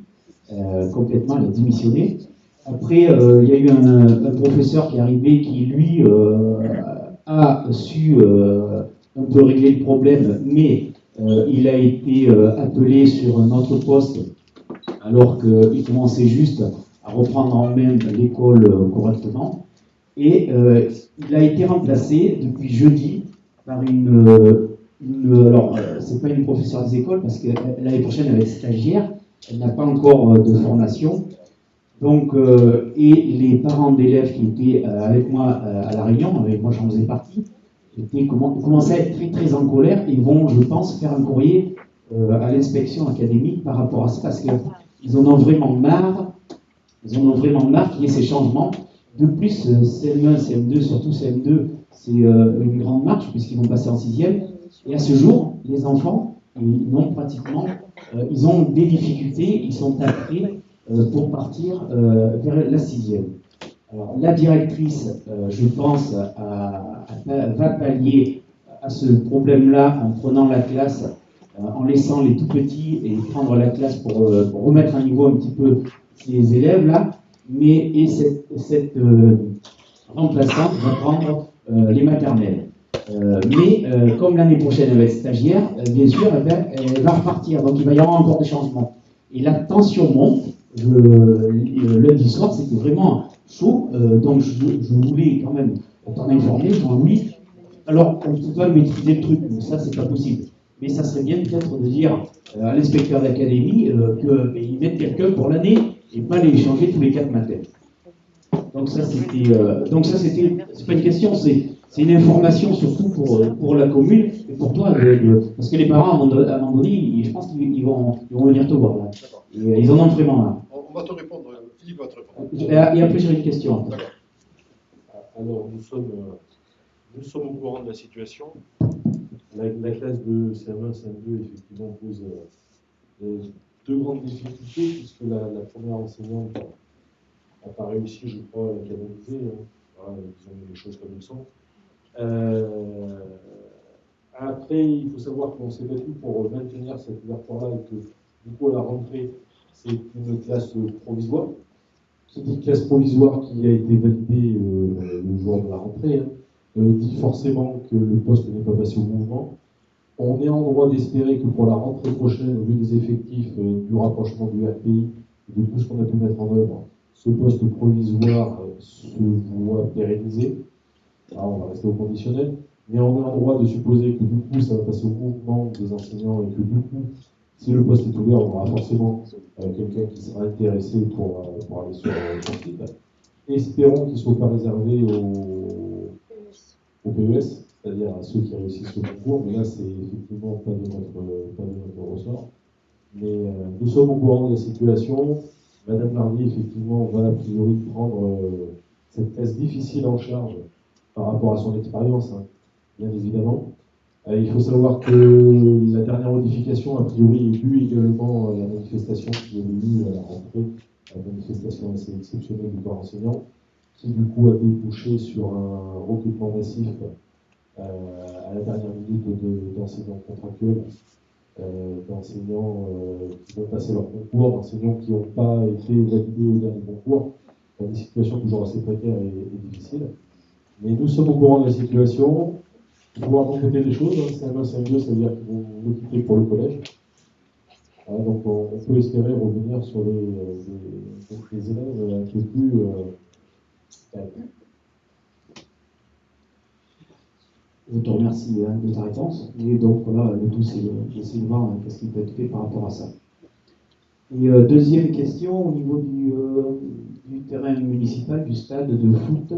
complètement, elle a démissionné. Après, il y a eu un professeur qui est arrivé qui, lui, a su un peu régler le problème, mais il a été appelé sur un autre poste alors qu'il commençait juste à reprendre en main l'école correctement. Et il a été remplacé depuis jeudi par alors, c'est pas une professeure des écoles parce que l'année prochaine elle va être stagiaire, elle n'a pas encore de formation. Donc, et les parents d'élèves qui étaient avec moi à la réunion, avec moi j'en faisais partie, commençaient à être très très en colère et vont, je pense, faire un courrier à l'inspection académique par rapport à ça, parce qu'ils en ont vraiment marre. Ils en ont vraiment marre qu'il y ait ces changements. De plus, CM1, CM2, surtout CM2, c'est une grande marche puisqu'ils vont passer en 6e. Et à ce jour, les enfants, ils ont des difficultés, ils sont appelés pour partir vers la 6e. Alors, la directrice, je pense, va pallier à ce problème-là en prenant la classe, en laissant les tout petits et prendre la classe pour remettre à niveau un petit peu ces élèves-là. Et cette remplaçante va prendre les maternelles. Comme l'année prochaine elle va être stagiaire, bien sûr, elle va repartir. Donc il va y avoir encore des changements. Et la tension monte. Lundi soir, c'était vraiment chaud. Donc je voulais quand même t'en informer. Oui, alors on ne peut pas maîtriser le truc, mais ça c'est pas possible. Mais ça serait bien peut-être de dire à l'inspecteur d'académie qu'il mette quelqu'un pour l'année et pas les changer tous les 4 matins. Donc ça c'était, c'est pas une question, c'est une information surtout pour la commune et pour toi, parce que les parents à un moment donné, je pense qu'ils vont venir te voir là. Et, ils en ont vraiment là. On va te répondre, Philippe va te répondre. Et après j'aurai une question. D'accord. Alors nous sommes au courant de la situation. La classe de CM1, CM2 effectivement pose deux grandes difficultés, puisque la première enseignante n'a pas réussi, je crois, à la canaliser. Voilà, disons les choses comme elles sont. Après, il faut savoir qu'on s'est battu pour maintenir cette ouverture-là et que, du coup, à la rentrée, c'est une classe provisoire. C'est une classe provisoire qui a été validée le jour de la rentrée. Dit forcément que le poste n'est pas passé au mouvement. On est en droit d'espérer que pour la rentrée prochaine, au vu des effectifs, du rapprochement du RPI et de tout ce qu'on a pu mettre en œuvre, ce poste provisoire se voit pérennisé. Alors, on va rester au conditionnel, mais on est en droit de supposer que du coup, ça va passer au mouvement des enseignants et que du coup, si le poste est ouvert, on aura forcément quelqu'un qui sera intéressé pour aller sur le site. Espérons qu'il ne soit pas réservé au PES, c'est-à-dire à ceux qui réussissent le concours, mais là, c'est effectivement pas de notre ressort. Mais nous sommes au courant de la situation. Madame Lardy, effectivement, va a priori prendre cette classe difficile en charge par rapport à son expérience, hein, bien évidemment. Il faut savoir que la dernière modification, a priori, inclut également la manifestation qui est venue à la rentrée, la manifestation assez exceptionnelle du corps enseignant, qui du coup a débouché sur un recrutement massif à la dernière minute d'enseignants contractuels, d'enseignants qui vont passer leur concours, d'enseignants qui n'ont pas été validés au dernier concours, dans des situations toujours assez précaires et difficiles. Mais nous sommes au courant de la situation. Il faut voir d'un côté des choses, CM1, CM2, c'est-à-dire qu'ils vont nous quitter pour le collège. Donc on peut espérer revenir sur les élèves un peu plus Je te remercie de ta réponse. Et donc voilà, le tout c'est d'essayer de voir qu'est-ce qui peut être fait par rapport à ça. Et deuxième question, au niveau du terrain municipal, du stade de foot,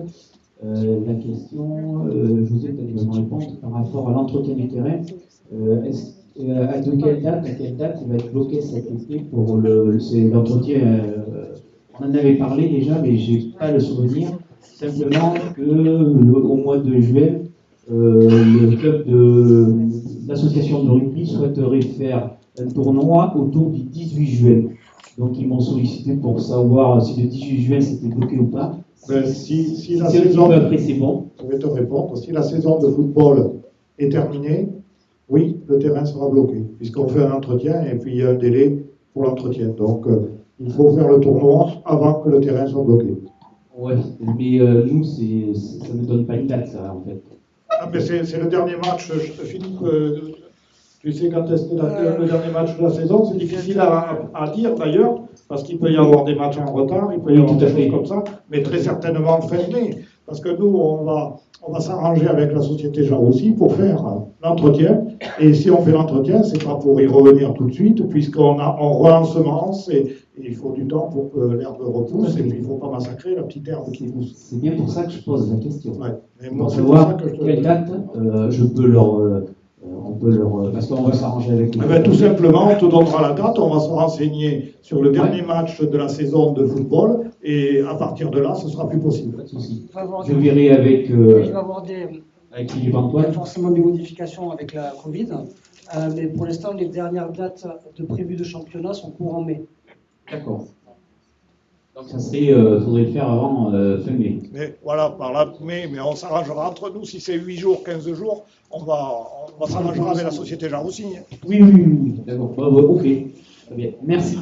la question, José peut-être va me répondre, par rapport à l'entretien du terrain, à quelle date il va être bloqué cet été pour l'entretien on en avait parlé déjà, mais je n'ai pas le souvenir, simplement qu'au mois de juin, le club de l'association de rugby souhaiterait faire un tournoi autour du 18 juin. Donc ils m'ont sollicité pour savoir si le 18 juin c'était bloqué ou pas. Si la saison, après c'est bon. Je vais te répondre. Si la saison de football est terminée, oui, le terrain sera bloqué, puisqu'on fait un entretien et puis il y a un délai pour l'entretien. Donc il faut faire le tournoi avant que le terrain soit bloqué. Ouais, mais nous, ça ne donne pas une date, ça, en fait. Ah, mais c'est le dernier match, Philippe. Tu sais quand est-ce que le dernier match de la saison? C'est difficile à dire d'ailleurs, parce qu'il peut y avoir des matchs en retard, il peut y avoir des choses comme ça, mais très certainement fin mai. Parce que nous, on va on va s'arranger avec la société Jaroussi pour faire l'entretien. Et si on fait l'entretien, c'est pas pour y revenir tout de suite, puisqu'on re-ensemence et il faut du temps pour que l'herbe repousse, et puis il ne faut pas massacrer la petite herbe qui pousse. C'est bien pour ça que je pose la question. Ouais. Mais Pour moi, c'est savoir pour ça que quelle date je peux leur... on peut leur... Parce qu'on va s'arranger avec... Eh ben, tout simplement, on te donnera la date, on va se renseigner sur le dernier match de la saison de football, et à partir de là, ce sera plus possible. Pas de souci. Il va y avoir Je des- verrai avec, il va y avoir avec Philippe il y a Antoine. forcément des modifications avec la Covid, mais pour l'instant, les dernières dates de prévues de championnat sont courant mai. D'accord. Donc ça serait, faudrait le faire avant fin mai. Mais voilà, par là, mais on s'arrangera entre nous. Si c'est 8 jours, 15 jours, on va s'arrangera avec la société Jaroussi. Oui, oui, oui. D'accord. Bah, ouais, ok. Très bien. Merci.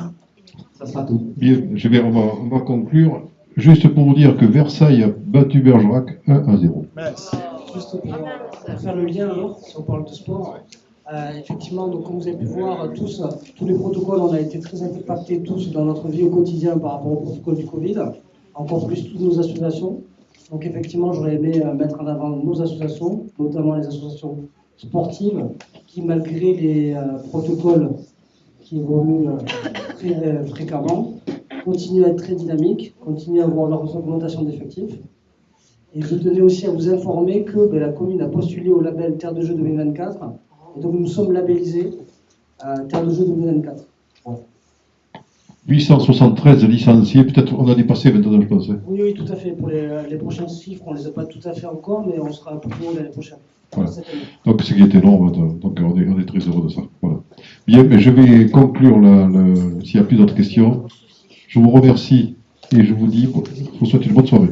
Ça sera tout. Bien, on va conclure. Juste pour vous dire que Versailles a battu Bergerac 1-0. Juste pour faire le lien, alors, si on parle de sport, effectivement, donc, comme vous avez pu voir, tous les protocoles, on a été très impactés tous dans notre vie au quotidien par rapport au protocole du Covid, encore plus toutes nos associations. Donc effectivement, j'aurais aimé mettre en avant nos associations, notamment les associations sportives, qui malgré les protocoles qui évoluent très fréquemment, continuent à être très dynamiques, continuent à avoir leur augmentation d'effectifs. Et je tenais aussi à vous informer que la commune a postulé au label Terre de Jeux 2024, et donc nous sommes labellisés Terre de Jeux 2024. Voilà. 873 licenciés, peut-être on a dépassé maintenant, je pense. Oui, oui, tout à fait. Pour les prochains chiffres, on ne les a pas tout à fait encore, mais on sera plus haut l'année prochaine. Voilà. Cette année. Donc ce qui était long, donc on est très heureux de ça. Voilà. Bien, mais je vais conclure s'il n'y a plus d'autres questions. Je vous remercie et je vous dis, je vous souhaite une bonne soirée.